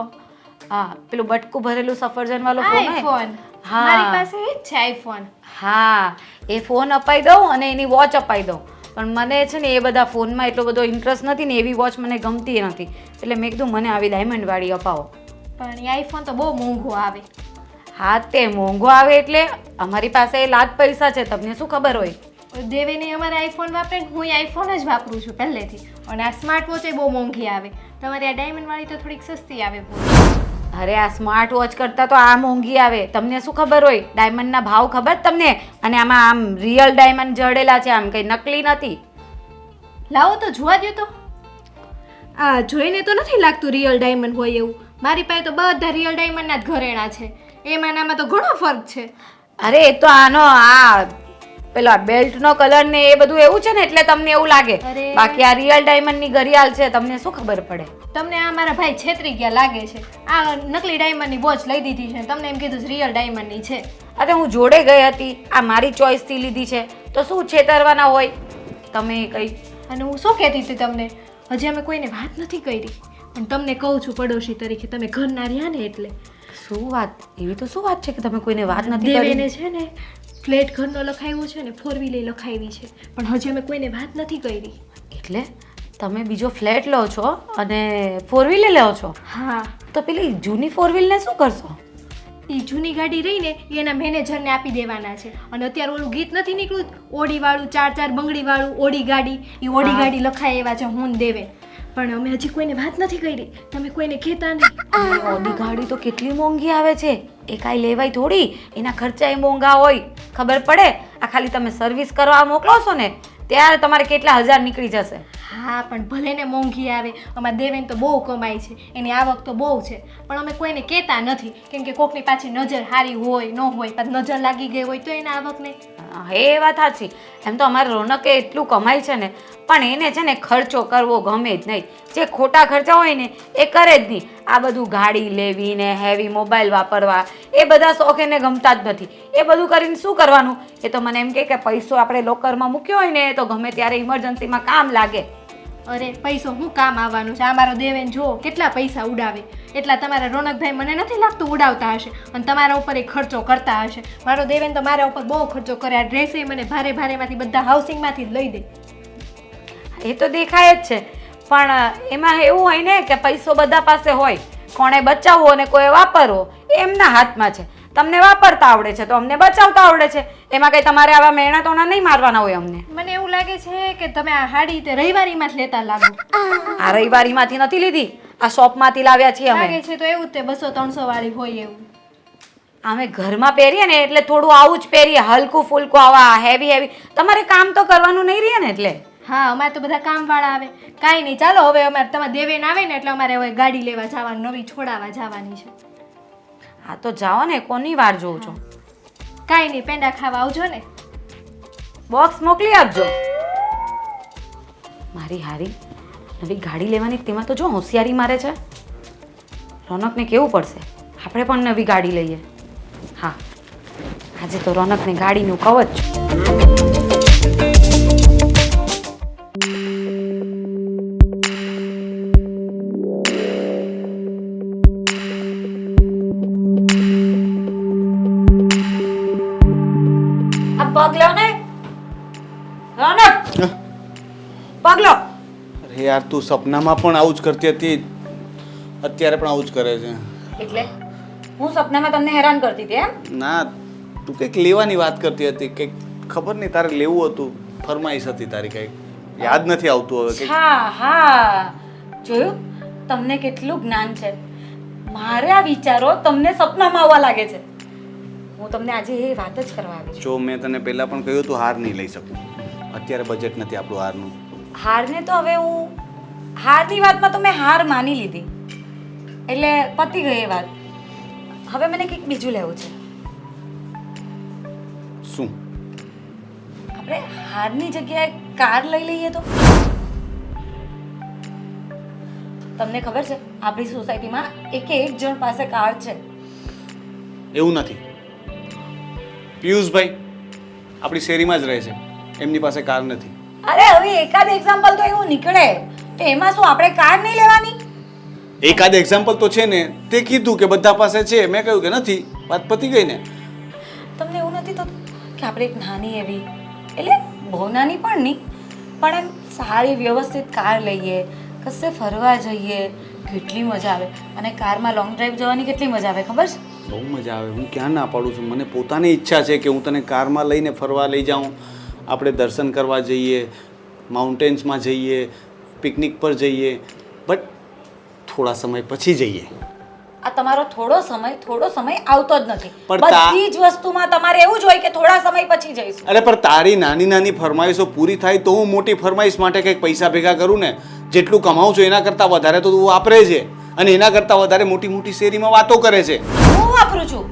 હા પેલું બટકું ભરેલું સફરજન વાળો ફોન. આઈફોન. હા. મારી પાસે એ જ છે આઈફોન. હા, એ ફોન અપાઈ દઉં અને એની વોચ અપાઈ દઉં. પણ મને છે ને એ બધા ફોનમાં એટલો બધો ઇન્ટરેસ્ટ નથી ને એવી વોચ મને ગમતી નથી. એટલે મેં કીધું મને આવી ડાયમંડ વાળી અપાવો. પણ એ આઈફોન તો બહુ મોંઘો આવે. હા, તે મોંઘો આવે એટલે અમારી પાસે લાખ પૈસા છે, તમને શું ખબર હોય? દેવેને અમારે આઈફોન વાપરે ને હું આઈફોન જ વાપરું છું પહેલેથી. અને આ સ્માર્ટ વોચ એ બહુ મોંઘી આવે. તમારી આ ડાયમંડ વાળી તો થોડીક સસ્તી આવે. અરે આ સ્માર્ટ વોચ કરતાં તો આ મોંઘી આવે. તમને શું ખબર હોય? ડાયમંડના ભાવ ખબર તમને? અને આમાં આમ રિયલ ડાયમંડ જડેલા છે, આમ કંઈ નકલી નથી. લાવો તો જોવા દો તો. આ જોઈને તો નથી લાગતું રિયલ ડાયમંડ હોય એવું. મારી પાસે તો બધા રિયલ ડાયમંડના જ ઘરેણા છે. એમાં ને આમાં તો ઘણો ફરક છે. અરે એ તો આનો આ પેલા બેલ્ટનો કલર ને એ બધું એવું છે ને એટલે તમને એવું લાગે. અરે. બાકી આ રિયલ ડાયમંડની ઘડિયાળ છે, તમને શું ખબર પડે? તમને આ મારા ભાઈ છેતરી ગયા લાગે છે. આ નકલી ડાયમંડની વોચ લઈ દીધી છે, તમને એમ કીધું રિયલ ડાયમંડની છે. અરે હું જોડે ગઈ હતી, આ મારી ચોઈસથી લીધી છે, તો શું છેતરવાના હોય? તમે કંઈ અને હું શું કહેતી હતી તમને, હજી અમે કોઈને વાત નથી કરી પણ તમને કહું છું પડોશી તરીકે, તમે ઘરના રહ્યા ને એટલે. શું વાત? એવી તો શું વાત છે કે તમે કોઈને વાત નથી દેવેને કરી? છે ને ફ્લેટ ઘરનો લખાવ્યો છે ને 4 વ્હીલર લખાવી છે, પણ હજી અમે કોઈને વાત નથી કરી. એટલે તમે બીજો ફ્લેટ લો છો અને 4 વ્હીલર લો છો? હા, તો પેલી જૂની 4 વ્હીલને શું કરશો? એ જૂની ગાડી રહીને એ એના મેનેજરને આપી દેવાના છે. અને અત્યારે ઓલું ગીત નથી નીકળ્યું ઓડી વાળું, 4 બંગડી વાળું ઓડી ગાડી, એ ઓડી હા. ગાડી લખાય એવા છે હું ને દેવે. પણ અમે હજી કોઈને વાત નથી કરી, તમે કોઈને કહેતા નહીં. ઓડી ગાડી તો કેટલી મોંઘી આવે છે, એ કાંઈ લેવાય થોડી, એના ખર્ચા એ મોંઘા હોય, ખબર પડે? આ ખાલી તમે સર્વિસ કરવા મોકલો છો ને ત્યારે તમારે કેટલા હજાર નીકળી જશે. હા પણ ભલે ને મોંઘી આવે, અમારા દેવેન તો બહુ કમાય છે, એની આવક તો બહુ છે, પણ અમે કોઈને કહેતા નથી કેમ કે કોકની પાછી નજર સારી હોય ન હોય, પાછી નજર લાગી ગઈ હોય તો એને આવક નહીં. હા, એ વાત સાચી. એમ તો અમારે રોનકે એટલું કમાય છે ને, પણ એને છે ને ખર્ચો કરવો ગમે જ નહીં. જે ખોટા ખર્ચા હોય ને એ કરે જ નહીં. આ બધું ગાડી લેવી ને હેવી મોબાઈલ વાપરવા, એ બધા શોખ એને ગમતા જ નથી. એ બધું કરીને શું કરવાનું? એ તો મને એમ કહે કે પૈસો આપણે લોકરમાં મૂક્યો હોય ને તો ગમે ત્યારે ઇમરજન્સીમાં કામ લાગે. અરે પૈસો શું કામ આવવાનું છે? આ મારો દેવેન જુઓ કેટલા પૈસા ઉડાવે, એટલા તમારા રોનકભાઈ મને નથી લાગતું ઉડાવતા હશે, અને તમારા ઉપર એ ખર્ચો કરતા હશે. મારો દેવેન તો મારા ઉપર બહુ ખર્ચો કરે, આ ડ્રેસે મને ભારે ભારેમાંથી બધા હાઉસિંગમાંથી જ લઈ દે. એ તો દેખાય જ છે, પણ એમાં એવું હોય ને કે પૈસો બધા પાસે હોય, કોણે બચાવવો ને કોઈ વાપરવો એ એમના હાથમાં છે. તમને વાપરતા આવડે છે તો અમને બચાવતા આવડે છે, એમાં કંઈ તમારે આવા મહેનતોના નહીં મારવાના હોય અમને. મને એવું લાગે છે કે તમે આ હાડી તે રવિવારીમાં જ લેતા લાગો. આ રવિવારીમાંથી નથી લીધી, આ શોપમાંથી લાવ્યા છીએ અમે. લાગે છે તો એવું જ તે 200-300 વાળી હોય એવું. અમે ઘરમાં પહેરીએ ને એટલે થોડું આવું જ પહેરીએ, હલકું ફૂલકું, આવા હેવી હેવી. તમારે કામ તો કરવાનું નહીં રહે ને એટલે. હા, અમારે તો બધા કામવાળા આવે. કાંઈ નહીં, ચાલો હવે અમારે તમારે દેવેન આવે ને એટલે અમારે હવે ગાડી લેવા જવાની, નવી છોડાવવા જવાની છે. હા તો જાઓ ને, કોની વાર જોઉં છો? કાંઈ નહીં, પેંડા ખાવા આવજો ને. બોક્સ મોકલી આપજો. મારી હારી નવી ગાડી લેવાની, તેમાં તો જો હોશિયારી મારે છે. રોનકને કેવું પડશે, આપણે પણ નવી ગાડી લઈએ. હા, આજે તો રોનકને ગાડીનું કવચ. પગ લો ને રોનક, પગ લો. અરે યાર, તું સપનામાં પણ આવું જ કરતી હતી, અત્યારે પણ આવું જ કરે છે. એટલે હું સપનામાં તમને હેરાન કરતી હતી એમ? ના, તું કંઈક લેવાની વાત કરતી હતી, કંઈક ખબર નહીં તારે લેવું હતું, ફરમાઈશ હતી તારી કંઈક, યાદ નથી આવતું હવે કંઈક. હા હા, જોયું તમને કેટલું જ્ઞાન છે. મારે આ વિચારો તમને સપનામાં આવવા લાગે છે. હું તમને આજે એ વાત જ કરવા આવી છું. જો મેં તને પહેલાં પણ કહ્યું તું હાર નહીં લઈ શકું, અત્યારે બજેટ નથી આપણું હારનું. હારને તો હવે હું હારની વાતમાં તો મેં હાર માની લીધી, એટલે પતી ગઈ એ વાત. હવે મને કંઈક બીજું લેવું છે. શું? આપણે હારની જગ્યાએ કાર લઈ લઈએ તો? તમને ખબર છે આપણી સોસાયટીમાં એક જણ પાસે કાર છે. એવું નથી. પિયુષભાઈ આપણી શેરીમાં જ રહે છે, એમની પાસે કાર નથી. અરે હવે એકાદ એક્ઝામ્પલ તો એવું નીકળે, તો એમાં શું આપણે કાર નહીં લેવાની? એકાદ એક્ઝામ્પલ તો છે ને, તે કીધું કે બધા પાસે છે, મેં કહ્યું કે નથી, વાત પતી ગઈ ને. તમને એવું નથી થતું કે આપણે એક નાની એવી, એટલે બહુ નાની પણ નહીં, પણ એમ સારી વ્યવસ્થિત કાર લઈએ, કશે ફરવા જઈએ, કેટલી મજા આવે. અને કારમાં લોંગ ડ્રાઈવ જવાની કેટલી મજા આવે ખબર છે? બહુ મજા આવે. હું ક્યાં ના પાડું છું, મને પોતાની ઈચ્છા છે કે હું તને કારમાં લઈને ફરવા લઈ જાઉં, આપણે દર્શન કરવા જઈએ, માઉન્ટેન્સમાં જઈએ, પિકનિક પર જઈએ, બટ થોડા સમય પછી જઈએ. આ તમારો થોડો સમય આવતો જ નથી. પણ બધી જ વસ્તુમાં તમારે એવું જ હોય કે થોડા સમય પછી જઈશું. અરે પણ તારી નાની નાની ફરમાઈશો પૂરી થાય તો હું મોટી ફરમાઈશ માટે કંઈક પૈસા ભેગા કરું ને. જેટલું કમાઉં છું એના કરતાં વધારે તો તું વાપરે છે, અને એના કરતાં વધારે મોટી મોટી શેરીમાં વાતો કરે છે. હું વાપરું છું.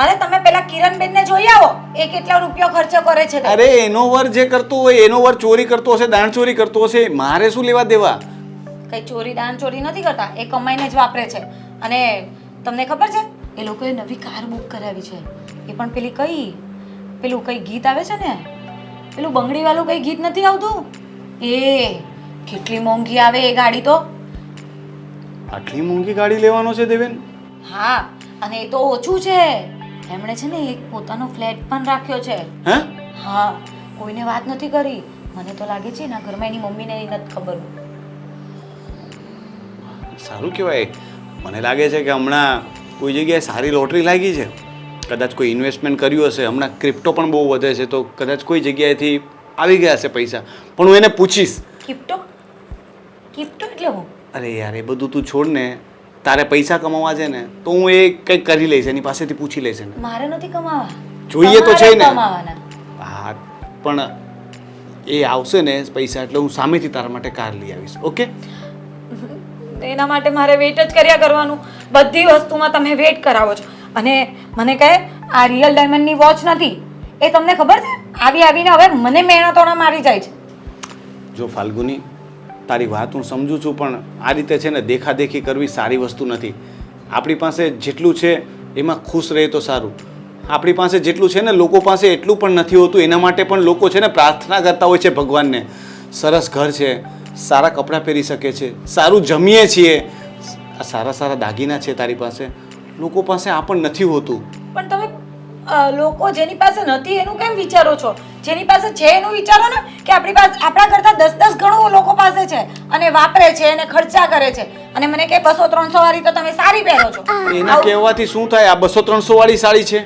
અરે તમે પેલા કિરણબેનને જોઈ આવો, એ કેટલા રૂપિયો ખર્ચો કરે છે. અરે એનો વર જે કરતો હોય, એનો વર ચોરી કરતો હશે, દાણ ચોરી કરતો હશે, મારે શું લેવા દેવા? કઈ ચોરી દાન ચોરી નથી કરતા, એ કમાઈને જ વાપરે છે. અને તમને ખબર છે એ લોકોએ નવી કાર બુક કરાવી છે, એ પણ પેલું કઈ ગીત આવે છે ને, પેલું બંગડી વાળું કઈ ગીત નથી આવતું, એ કેટલી મોંઘી આવે એ ગાડી તો. આટલી મોંઘી ગાડી લેવાનો છે દેવેન? હા, અને એ તો ઓછું છે, એમણે છે ને એક પોતાનો ફ્લેટ પણ રાખ્યો છે. હે? હા, કોઈને વાત નથી કરી. મને તો લાગે છે એના ઘરમાં એની મમ્મીને નથી ખબર. સારું કહેવાય. મને લાગે છે કે હમણાં કોઈ જગ્યાએ સારી લોટરી લાગી છે, કદાચ કોઈ ઇન્વેસ્ટમેન્ટ કર્યું હશે. હમણાં ક્રિપ્ટો પણ બહુ વધે છે, તો કદાચ કોઈ જગ્યાએથી આવી ગયા હશે પૈસા. પણ હું એને પૂછીશ. ક્રિપ્ટો એટલે હું? અરે યાર, એ બધું તું છોડ ને. તારે પૈસા કમાવા છે ને, તો હું એ કંઈક કરી લઈશ, એની પાસેથી પૂછી લઈશ એને. મારે નથી કમાવા, જોઈએ તો છે ને. કમાવાના. હા, પણ એ આવશે ને પૈસા એટલે હું સામેથી તારા માટે કાર લઈ આવીશ. ઓકે? એના માટે મારે વેઇટ જ કર્યા કરવાનું. બધી વસ્તુમાં તમે વેઇટ કરાવો છો. અને મને કહે આ રિયલ ડાયમંડની વોચ નથી, એ તમને ખબર છે? આવીને હવે મને મહેનતોના મારી જાય છે. જો ફાલ્ગુની, તારી વાત હું સમજુ છું, પણ આ રીતે છે ને દેખાદેખી કરવી સારી વસ્તુ નથી. આપણી પાસે જેટલું છે એમાં ખુશ રહે તો સારું. આપણી પાસે જેટલું છે ને લોકો પાસે એટલું પણ નથી હોતું. એના માટે પણ લોકો છે ને પ્રાર્થના કરતા હોય છે ભગવાનને. સરસ ઘર છે, સારા કપડાં પહેરી શકે છે, સારું જમીએ છીએ, સારા સારા દાગીના છે તારી પાસે. લોકો પાસે આ પણ નથી હોતું. પણ તમે લોકો જેની પાસે નથી એનું કેમ વિચારો છો? જેની પાસે છે એનું વિચારો ને, કે આપણા કરતા 10 ગણું લોકો પાસે છે અને વાપરે છે અને ખર્ચા કરે છે. અને મને કે 200-300 વાળી તો તમે સારી પહેરો છો. એના કહેવાથી શું થાય? આ 200-300 વાળી સાડી છે.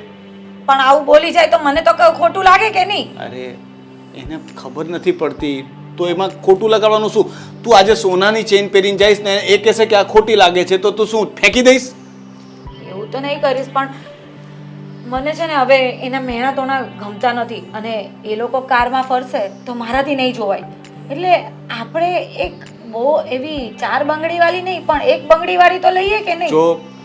પણ આવું બોલી જાય તો મને તો ખોટું લાગે કે નહીં? અરે એને ખબર નથી પડતી તો એમાં ખોટું લગાડવાનું શું? તું આજે સોનાની ચેન પહેરીને જઈશ ને એ કહેશે કે આ ખોટી લાગે છે તો તું શું ફેંકી દઈશ? એવું તો નહીં કરીશ, પણ મને છે ને હવે એના મહેનતોના ગમતા નથી. અને એ લોકો કારમાં ફરશે તો મારાથી નહીં જોવાય. એટલે આપણે એક બહુ એવી 4 બંગડીવાળી નહીં પણ 1 બંગડીવાળી તો લઈએ કે નહીં? જો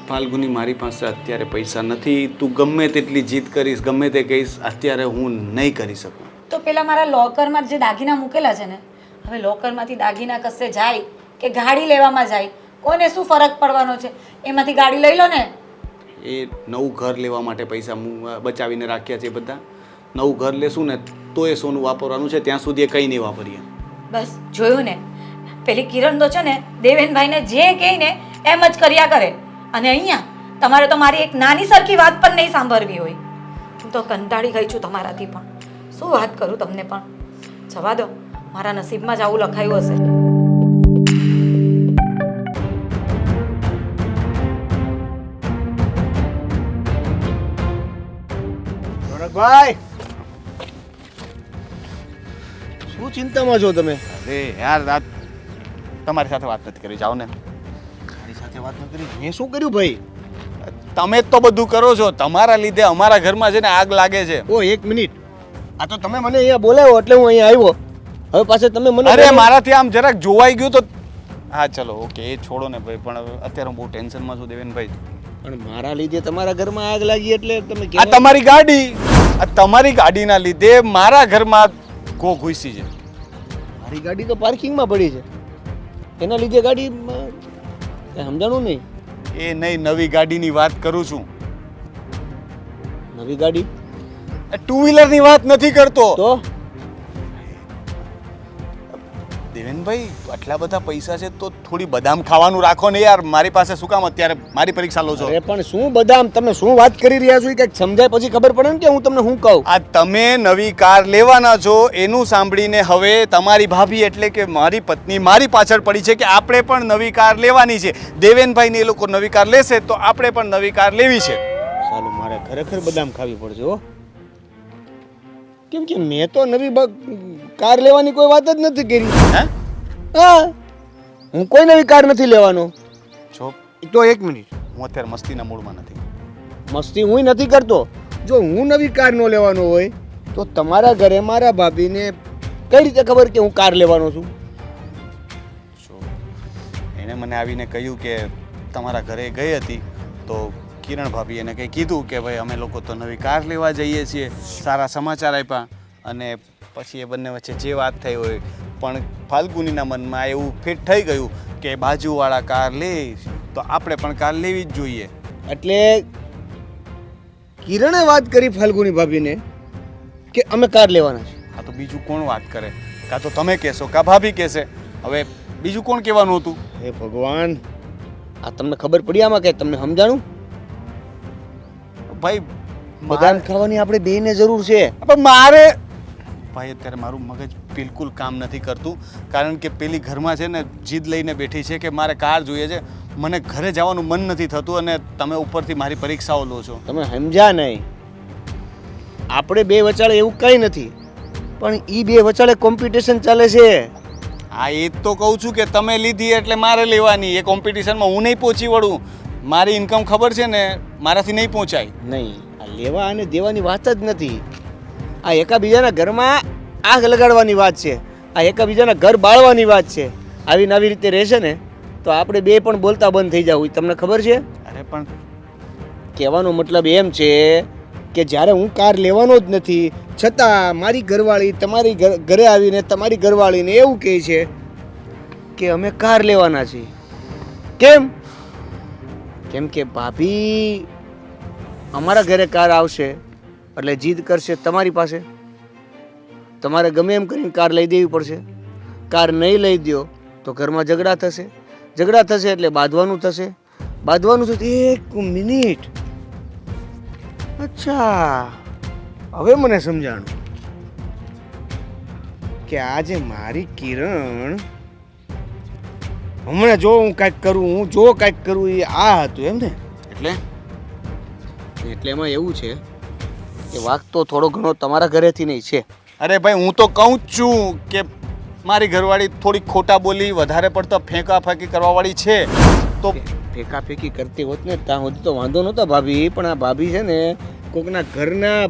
ફાલ્ગુની, મારી પાસે અત્યારે પૈસા નથી. તું ગમે તેટલી જીદ કરીશ, ગમે તે કહીશ, અત્યારે હું નહીં કરી શકું. તો પેલા મારા લોકરમાં જે દાગીના મૂકેલા છે ને, હવે લોકરમાંથી દાગીના કશે જાય કે ગાડી લેવામાં જાય, કોને શું ફરક પડવાનો છે? એમાંથી ગાડી લઈ લો ને. એ નવું ઘર લેવા માટે પૈસા બચાવીને રાખ્યા છે બધા. નવું ઘર લેશું ને તો એ સોનું વાપરવાનું છે, ત્યાં સુધી એ કંઈ નહીં વાપરીએ. બસ જોયું ને, પેલી કિરણ તો છે ને દેવેનભાઈને જે કહે ને એમ જ કર્યા કરે. અને અહીંયા તમારે તો મારી એક નાની સરખી વાત પણ નહીં સાંભળવી હોય. હું તો કંટાળી ગઈ છું તમારાથી. પણ શું વાત કરું તમને, પણ જવા દો, મારા નસીબમાં જ આવું લખાયું હશે. ભાઈ, શું ચિંતામાં છો તમે? અરે યાર, તમારી સાથે વાત નથી કરી. જાઓ ને. મારી સાથે વાત ન કરી? મેં શું કર્યું ભાઈ? તમે જ તો બધું કરો છો. તમારા લીધે અમારા ઘરમાં છે ને આગ લાગે છે. ઓ 1 મિનિટ, આ તો તમે મને અહીંયા બોલાવ્યો એટલે હું અહીંયા આવ્યો. હવે પાછા તમે મને અરે મારાથી આમ જરાક જોવાઈ ગયું તો હા ચલો ઓકે, એ છોડો ને ભાઈ. પણ અત્યારે હું બહુ ટેન્શનમાં છું દેવેનભાઈ. પણ મારા લીધે તમારા ઘરમાં આગ લાગી એટલે તમે આ તમારી ગાડી, આ તમારી ગાડીના લીધે મારા ઘરમાં ગો ઘૂસી છે. મારી ગાડી તો પાર્કિંગમાં પડી છે, એના લીધે ગાડી સમજાણું નહીં. એ નહીં, નવી ગાડીની વાત કરું છું. નવી ગાડી? ટુ વ્હીલરની વાત નથી કરતો. તો દેવેનભાઈ, આટલા બધા પૈસા છે તો થોડી બદામ ખાવાનું રાખો ને યાર. મારી પાસે શું કામ અત્યારે મારી પરીક્ષા લો છો? અરે પણ શું બદામ, તમે શું વાત કરી રહ્યા છો? કંઈક સમજાય પછી ખબર પડે ને કે હું તમને શું કહું. આ તમે નવી કાર લેવાના છો એનું સાંભળીને હવે તમારી ભાભી એટલે કે મારી પત્ની મારી પાછળ પડી છે કે આપણે પણ નવી કાર લેવાની છે. દેવેનભાઈ ને એ લોકો નવી કાર લેશે તો આપણે પણ નવી કાર લેવી છે. સાલું, મારે ખરેખર બદામ ખાવી પડશે હો. કેમ કે મેં તો નવી કાર લેવાની કોઈ વાત જ નથી કરી. હે? હા, હું કોઈ નવી કાર નથી લેવાનો. જો તો 1 મિનિટ, હું અત્યારે મસ્તીના મૂડમાં નથી. મસ્તી હું નથી કરતો. જો હું નવી કાર ન લેવાનો હોય તો તમારા ઘરે મારા ભાભીને કઈ રીતે ખબર કે હું કાર લેવાનો છું? જો એને મને આવીને કહ્યું કે તમારા ઘરે ગઈ હતી તો કિરણ ભાભી એને કંઈ કીધું કે ભાઈ અમે લોકો તો નવી કાર લેવા જઈએ છીએ, સારા સમાચાર આપ્યા. અને પછી એ બંને વચ્ચે જે વાત થઈ હોય, પણ ફાલ્ગુનીના મનમાં એવું ફિટ થઈ ગયું કે બાજુવાળા કાર લે તો આપણે પણ કાર લેવી જ જોઈએ. એટલે કિરણે વાત કરી ફાલ્ગુની ભાભીને કે અમે કાર લેવાના છે. આ તો બીજું કોણ વાત કરે? કાં તો તમે કહેશો કાં ભાભી કહેશે. હવે બીજું કોણ કહેવાનું હતું? હે ભગવાન, આ તમને ખબર પડી આમાં કે તમને સમજાણું? ભાઈ બદામ ખાવાની આપણે બેને જરૂર છે. પણ મારે ભાઈ અત્યારે મારું મગજ બિલકુલ કામ નથી કરતું. કારણ કે પેલી ઘરમાં છે ને જીદ લઈને બેઠી છે કે મારે કાર જોઈએ છે. મને ઘરે જવાનું મન નથી થતું અને તમે ઉપરથી મારી પરીક્ષાઓ લો છો. તમે સમજ્યા નહીં. આપણે બે વચાળે એવું કંઈ નથી, પણ એ બે વચાળે કોમ્પિટિશન ચાલે છે. હા, એ જ તો કહું છું કે તમે લીધી એટલે મારે લેવાની. એ કોમ્પિટિશનમાં હું નહીં પહોંચી વળું. મારી ઇન્કમ ખબર છે ને, મારાથી નહીં પહોંચાય. નહીં, આ લેવા અને દેવાની વાત જ નથી. આ એકાબીજાના ઘરમાં આગ લગાડવાની વાત છે, આ એકબીજાના ઘર બાળવાની વાત છે. આવીને આવી રીતે રહેશે ને તો આપણે બે પણ બોલતા બંધ થઈ જવું. તમને ખબર છે? અરે પણ કહેવાનો મતલબ એમ છે કે જ્યારે હું કાર લેવાનો જ નથી છતાં મારી ઘરવાળી તમારી ઘરે આવીને તમારી ઘરવાળીને એવું કહે છે કે અમે કાર લેવાના છીએ. કેમ? કેમ કે ભાભી અમારા ઘરે કાર આવશે એટલે જીદ કરશે તમારી પાસે. તમારે ગમે એમ કરીને કાર લઈ દેવી પડશે. કાર નહીં લઈ દો તો ઘરમાં ઝઘડા થશે. ઝઘડા થશે એટલે બાંધવાનું થશે. બાંધવાનું થશે. એક મિનિટ. અચ્છા, હવે મને સમજાણું કે આજે મારી કિરણ હમણાં જો હું કાંઈક કરું, હું જો કાંઈક કરું એ આ હતું એમ ને? એટલે એમાં એવું છે કે વાંક તો થોડો ઘણો તમારા ઘરેથી નહીં છે. અરે ભાઈ, હું તો કહું જ છું કે મારી ઘરવાળી થોડી ખોટા બોલી, વધારે પડતા ફેંકાફેંકી કરવાવાળી છે. તો ફેંકાફેંકી કરતી હોત ને ત્યાં સુધી તો વાંધો નહોતો ભાભી. પણ આ ભાભી છે ને કોકના ઘરના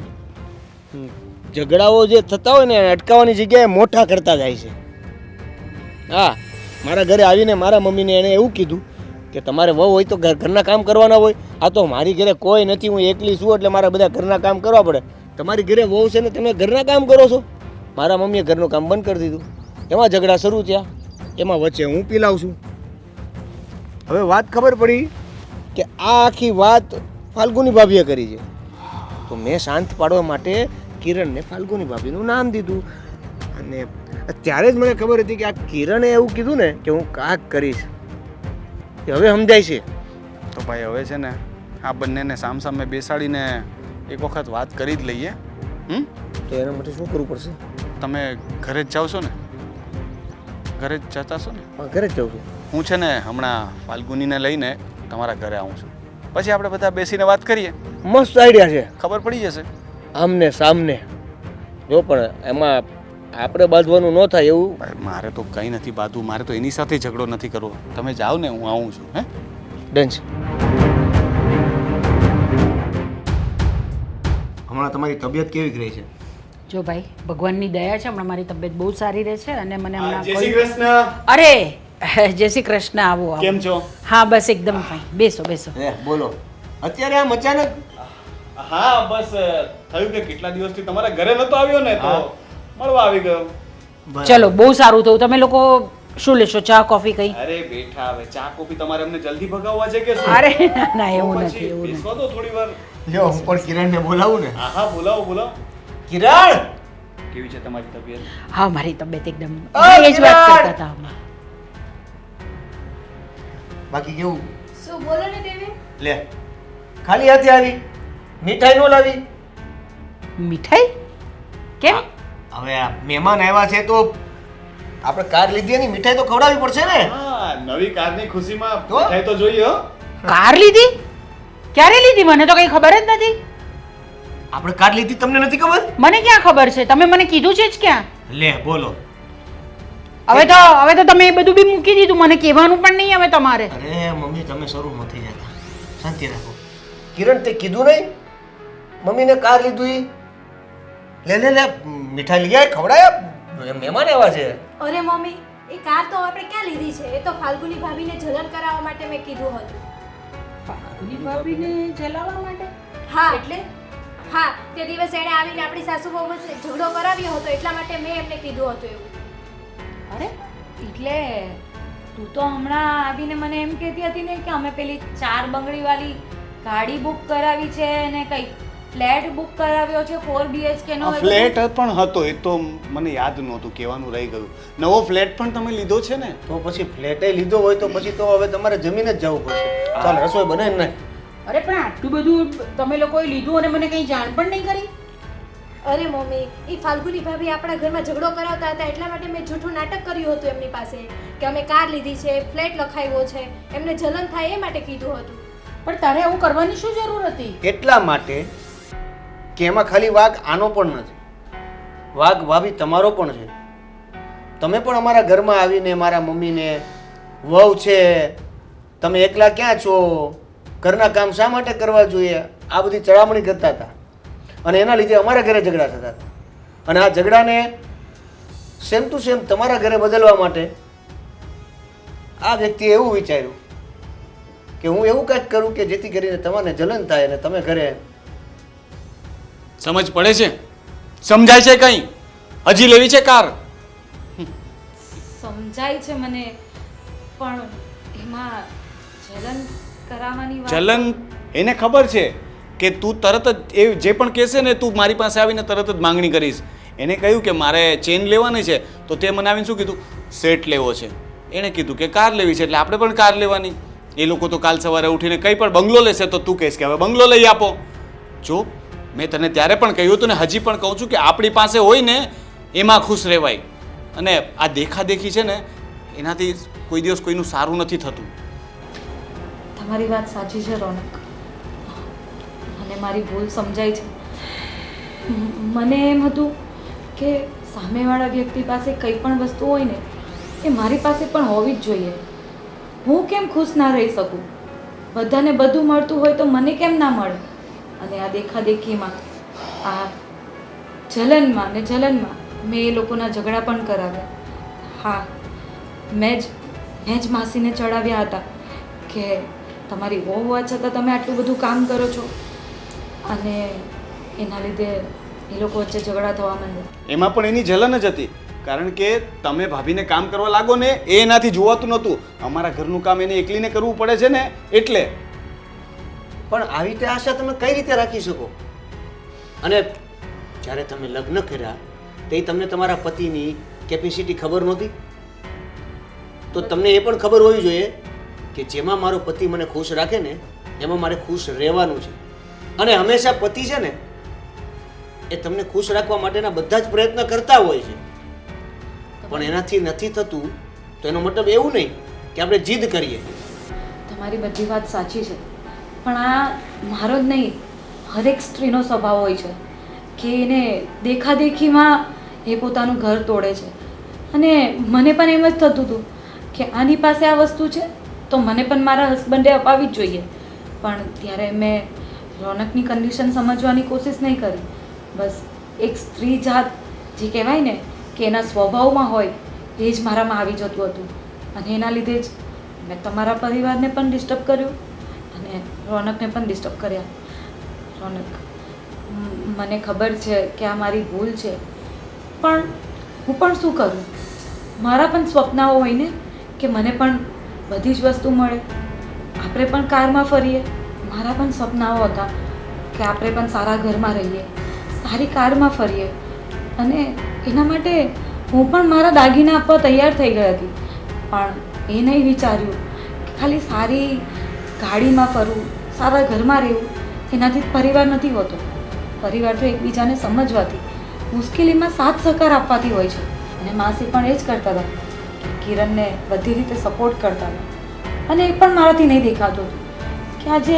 ઝઘડાઓ જે થતા હોય ને એને અટકાવવાની જગ્યાએ મોટા કરતા જાય છે. હા, મારા ઘરે આવીને મારા મમ્મીને એણે એવું કીધું કે તમારે વહુ હોય તો ઘરના કામ કરવાના હોય. આ તો મારી ઘરે કોઈ નથી, હું એકલી છું એટલે મારા બધા ઘરના કામ કરવા પડે. તમારી ઘરે વહુ છે ને તમે ઘરના કામ કરો છો. મારા મમ્મીએ ઘરનું કામ બંધ કરી દીધું. એમાં ઝઘડા શરૂ થયા. એમાં વચ્ચે હું પીલાવ છું. હવે વાત ખબર પડી કે આ આખી વાત ફાલ્ગુની ભાભીએ કરી છે. તો મેં શાંત પાડવા માટે કિરણને ફાલ્ગુની ભાભીનું નામ દીધું. અને ત્યારે જ મને ખબર હતી કે આ કિરણે એવું કીધું ને કે હું કાંક કરીશ. એ હવે સમજાય છે. તો ભાઈ હવે છે ને આ બંનેને સામસામે બેસાડીને એક વખત વાત કરી જ લઈએ. તો એના માટે શું કરવું પડશે? તમે ઘરે જ જાઓ છો ને? ઘરે જ જતા છો ને? હા, ઘરે જ જાઉં છું. હું છે ને હમણાં ફાલ્ગુનીને લઈને તમારા ઘરે આવું છું. પછી આપણે બધા બેસીને વાત કરીએ. મસ્ત આઈડિયા છે. ખબર પડી જશે. આમને સામને. જો પણ એમાં આપણે બાંધવાનું ન થાય એવું. ભાઈ, મારે તો કંઈ નથી બાંધવું. મારે તો એની સાથે ઝઘડો નથી કરવો. તમે જાઓ ને, હું આવું છું. હે, ડન છે. હમણાં તમારી તબિયત કેવી રહી છે? જો ભાઈ, ભગવાનની દયા છે, હમણાં મારી તબિયત બહુ સારી રહે છે અને મને હમણાં જય શ્રી કોઈ- કૃષ્ણ. અરે જય શ્રી કૃષ્ણ. આવો આવો. કેમ છો? હા, બસ એકદમ ફાઇન. બેસો બેસો. બોલો. અત્યારે આમ અચાનક હા, બસ થયું કે કેટલા દિવસથી તમારા ઘરે નતો આવ્યો ને તો મળવા આવી ગયો. ચલો, બહુ સારું થયું. તમે લોકો શું લેશો? ચા કોફી કઈ? અરે બેઠા, હવે ચા કોફી તમારે અમને જલ્દી ભગાવવા છે કે શું? અરે ના, ના, એવું તો નથી, પછી એવું નથી. બેસવા દો થોડી વાર. લ્યો હું પણ કિરણને બોલાવું ને. હા, બોલાવો બોલાવો. કિરણ! કેવી છે તમારી તબિયત? હા, મારી તબિયત એકદમ આ એ જ વાત કિરણ! કરતા હતા હમણાં. બાકી કેવું? શું બોલો ને દેવી? લે, ખાલી હાથે આવી, મીઠાઈ નો લાવી. મીઠાઈ? કેમ? હવે આ મહેમાન આવ્યા છે તો આપણે કાર લીધી એની મીઠાઈ તો ખવડાવવી પડશે ને. હા, નવી કારની ખુશીમાં તો? મીઠાઈ તો જોઈએ હો. કાર લીધી? ક્યારે લીધી? મને તો કઈ ખબર જ નથી. આપણે કાર લીધી તમને નથી ખબર? મને ક્યાં ખબર છે? તમે મને કીધું છે જ ક્યાં? લે બોલો. હવે તો તમે એ બધું બી મૂકી દીધું. મને કહેવાનું પણ નહીં હવે તમારે. અરે મમ્મી તમે શરૂ ન થઈ જતા. શાંતિ રાખો. કિરણ તે કીધું નહીં મમ્મીને કાર લીધું ઈ? લે લે લે મીઠાઈ લઈ આય ખવડાય. મહેમાન આવ્યા છે. અરે મમ્મી, એ કાર તો આપણે ક્યાં લીધી છે? એ તો ફાલ્ગુની ભાભીને જલન કરાવવા માટે મેં કીધું હતું. ફાલ્ગુની ભાભીને જલાવવા માટે? હા એટલે હા, તે દિવસ એણે આવીને આપણી સાસુ બહુ ઝઘડો કરાવ્યો હતો એટલા માટે મેં એમને કીધું હતું એવું. અરે એટલે તું તો હમણાં આવીને મને એમ કહેતી હતી ને કે અમે પેલી 4 બંગડીવાળી ગાડી બુક કરાવી છે ને કઈ ફ્લેટ બુક કરાવ્યો છે 4 BHK નો. આ ફ્લેટ પણ હતો, એ તો મને યાદ નહોતું, કહેવાનું રહી ગયું. નવો ફ્લેટ પણ તમે લીધો છે ને? તો પછી ફ્લેટે લીધો હોય તો પછી તો હવે તમારે જમીન જ જવું પડશે. ચાલ રસોઈ બનાવીને નાખ. અરે પણ આટલું બધું તમે લોકોએ લીધું અને મને કંઈ જાણ પણ નહીં કરી? અરે મમ્મી, એ ફાલ્ગુની ભાભી આપણા ઘરમાં ઝઘડો કરાવતા હતા એટલા માટે મેં જૂઠું નાટક કર્યું હતું એમની પાસે કે અમે કાર લીધી છે, ફ્લેટ લખાવ્યો છે, એમને જલન થાય એ માટે કીધું હતું. પણ તારે આવું કરવાની શું જરૂર હતી? એટલા માટે કે એમાં ખાલી વાઘ આનો પણ નથી, વાઘ ભાભી તમારો પણ છે. તમે પણ અમારા ઘરમાં આવીને મારા મમ્મીને વહુ છે, તમે એકલા ક્યાં છો, ઘરના કામ શા માટે કરવા જોઈએ, આ બધી ચડામણી કરતા હતા અને એના લીધે અમારા ઘરે ઝઘડા થતા હતા. અને આ ઝઘડાને સેમ ટુ સેમ તમારા ઘરે બદલવા માટે આ વ્યક્તિએ એવું વિચાર્યું કે હું એવું કંઈક કરું કે જેથી કરીને તમારે જલન થાય અને તમે ઘરે સમજ પડે છે? સમજાય છે કંઈ? હજી લેવી છે કાર? સમજાય છે મને, પણ એમાં જલન કરાવવાની વાત જલન એને ખબર છે કે તું તરત જ એ જે પણ કહેશે ને તું મારી પાસે આવીને તરત જ માંગણી કરીશ. એને કહ્યું કે મારે ચેન લેવાની છે તો તે મને આવીને શું કીધું? સેટ લેવો છે. એણે કીધું કે કાર લેવી છે એટલે આપણે પણ કાર લેવાની. એ લોકો તો કાલ સવારે ઉઠીને કંઈ પણ બંગલો લેશે તો તું કહીશ કે હવે બંગલો લઈ આપો. જો મેં તને ત્યારે પણ કહ્યું હતું ને હજી પણ કહું છું કે આપણી પાસે હોય ને એમાં ખુશ રહેવાય. અને આ દેખાદેખી છે ને એનાથી કોઈ દિવસ કોઈનું સારું નથી થતું. તમારી વાત સાચી છે રોનક, મને મારી ભૂલ સમજાય છે. મને એમ હતું કે સામેવાળા વ્યક્તિ પાસે કંઈ પણ વસ્તુ હોય ને એ મારી પાસે પણ હોવી જ જોઈએ. હું કેમ ખુશ ના રહી શકું? બધાને બધું મળતું હોય તો મને કેમ ના મળે? અને આ દેખાદેખીમાં, આ જલનમાં મેં એ લોકોના ઝઘડા પણ કરાવ્યા. હા, મેં જ માસીને ચડાવ્યા હતા કે તમારી વહુ હોવા છતાં તમે આટલું બધું કામ કરો છો, અને એના લીધે એ લોકો વચ્ચે ઝઘડા થવા માંડ્યા. એમાં પણ એની જલન જ હતી, કારણ કે તમે ભાભીને કામ કરવા લાગો ને એ એનાથી જોવાતું નહોતું. અમારા ઘરનું કામ એને એકલીને કરવું પડે છે ને એટલે. પણ આવી રીતે આશા તમે કઈ રીતે રાખી શકો? અને જ્યારે તમે લગ્ન કર્યા તે તમને તમારા પતિની કેપેસિટી ખબર નહોતી? તો તમને એ પણ ખબર હોવી જોઈએ કે જેમાં મારો પતિ મને ખુશ રાખે ને એમાં મારે ખુશ રહેવાનું છે. અને હંમેશા પતિ છે ને એ તમને ખુશ રાખવા માટેના બધા જ પ્રયત્ન કરતા હોય છે, પણ એનાથી નથી થતું તો એનો મતલબ એવું નહીં કે આપણે જીદ કરીએ. તમારી બધી વાત સાચી છે, પણ આ મારો જ નહીં, હરેક સ્ત્રીનો સ્વભાવ હોય છે કે એને દેખાદેખીમાં એ પોતાનું ઘર તોડે છે. અને મને પણ એમ જ થતું હતું કે આની પાસે આ વસ્તુ છે તો મને પણ મારા હસબન્ડે અપાવી જ જોઈએ. પણ ત્યારે મેં રોનકની કન્ડિશન સમજવાની કોશિશ નહીં કરી. બસ એક સ્ત્રી જાત જે કહેવાય ને કે એના સ્વભાવમાં હોય એ જ મારામાં આવી જતું હતું, અને એના લીધે જ મેં તમારા પરિવારને પણ ડિસ્ટર્બ કર્યું અને રોનકને પણ ડિસ્ટર્બ કર્યા. રોનક, મને ખબર છે કે આ મારી ભૂલ છે, પણ હું પણ શું કરું? મારા પણ સ્વપ્નાઓ હોય ને કે મને પણ બધી જ વસ્તુ મળે, આપણે પણ કારમાં ફરીએ. મારા પણ સપનાઓ હતા કે આપણે પણ સારા ઘરમાં રહીએ, સારી કારમાં ફરીએ, અને એના માટે હું પણ મારા દાગીના આપવા તૈયાર થઈ ગઈ હતી. પણ એ નહીં વિચાર્યું કે ખાલી સારી ગાડીમાં ફરવું, સારા ઘરમાં રહેવું એનાથી પરિવાર નથી હોતો. પરિવાર તો એકબીજાને સમજવાથી, મુશ્કેલીમાં સાથ સહકાર આપવાથી હોય છે. અને માસી પણ એ જ કરતા હતા કે કિરણને બધી રીતે સપોર્ટ કરતા હતા. અને એ પણ મારાથી નહીં દેખાતું હતું કે આજે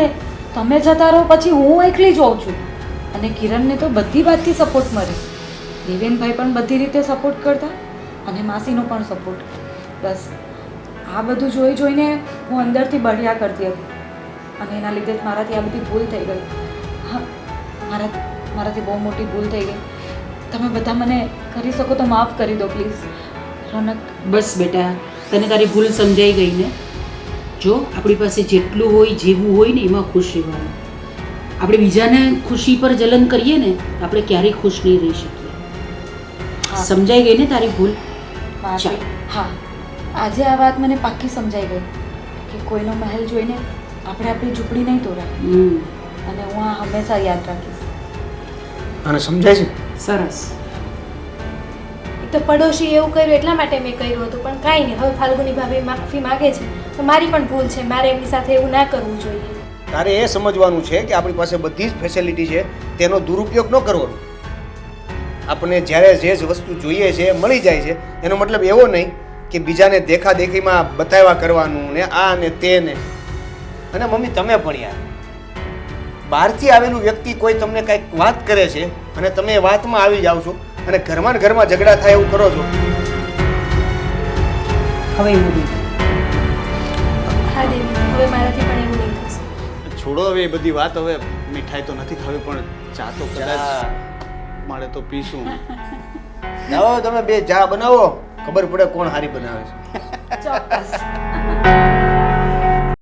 તમે જતા રહો પછી હું એકલી જ હોઉં છું, અને કિરણને તો બધી વાતથી સપોર્ટ મળે. દેવેનભાઈ પણ બધી રીતે સપોર્ટ કરતા, અને માસીનો પણ સપોર્ટ. બસ આ બધું જોઈને હું અંદરથી બળ્યા કરતી હતી, અને એના લીધે જ મારાથી આ બધી ભૂલ થઈ ગઈ. હા, મારાથી બહુ મોટી ભૂલ થઈ ગઈ. તમે બધા મને કરી શકો તો માફ કરી દો પ્લીઝ. રોનક, બસ બેટા, તને તારી ભૂલ સમજાઈ ગઈ ને? જો આપણી પાસે જેટલું હોય, જેવું હોય ને એમાં ખુશ રહેવાનું. આપણે બીજાને ખુશી પર જલન કરીએ ને આપણે ક્યારેય ખુશ નહીં રહી શકીએ. હા. સમજાઈ ગઈ ને તારી ભૂલ? માસી, ચાલ. હા, આજે આ વાત મને પાક્કી સમજાઈ ગઈ કે કોઈનો મહેલ જોઈને આપણે આપણી ઝૂંપડી નહીં તોડાય. અને હું આ હંમેશા યાદ રાખીશ. અને સમજાય છે? સરસ. એક તો પડોશી એવું કર્યું એટલા માટે મેં કર્યું હતું, પણ કાંઈ નહીં, હવે ફાલ્ગુની ભાભી માફી માગે છે તો મારી પણ ભૂલ છે. મારે એમની સાથે એવું ના કરવું જોઈએ. તારે એ સમજવાનું છે કે આપણી પાસે બધી જ ફેસિલિટી છે, તેનો દુરુપયોગ ન કરવાનો. આપણને જ્યારે જે જ વસ્તુ જોઈએ છે એ મળી જાય છે, એનો મતલબ એવો નહીં કે બીજાને દેખાદેખીમાં બતાવ્યા કરવાનું ને આ ને તે ને. અને મમ્મી તમે પણ યાર, બહારથી આવેલું વ્યક્તિ કોઈ તમને કંઈક વાત કરે છે અને તમે એ વાતમાં આવી જાઓ છો અને ઘરમાં ને ઘરમાં ઝઘડા થાય એવું કરો છો. હવે એવું નહીં. હા દેવી, હવે મારાથી પણ એવું નહીં થશે. છોડો હવે એ બધી વાત. હવે મીઠાઈ તો નથી ખાવી પણ ચા તો કદાચ ચા. મળે તો પીશું. લાવો તમે બે ચા બનાવો, ખબર પડે કોણ હારી બનાવે છે. ચોક્કસ.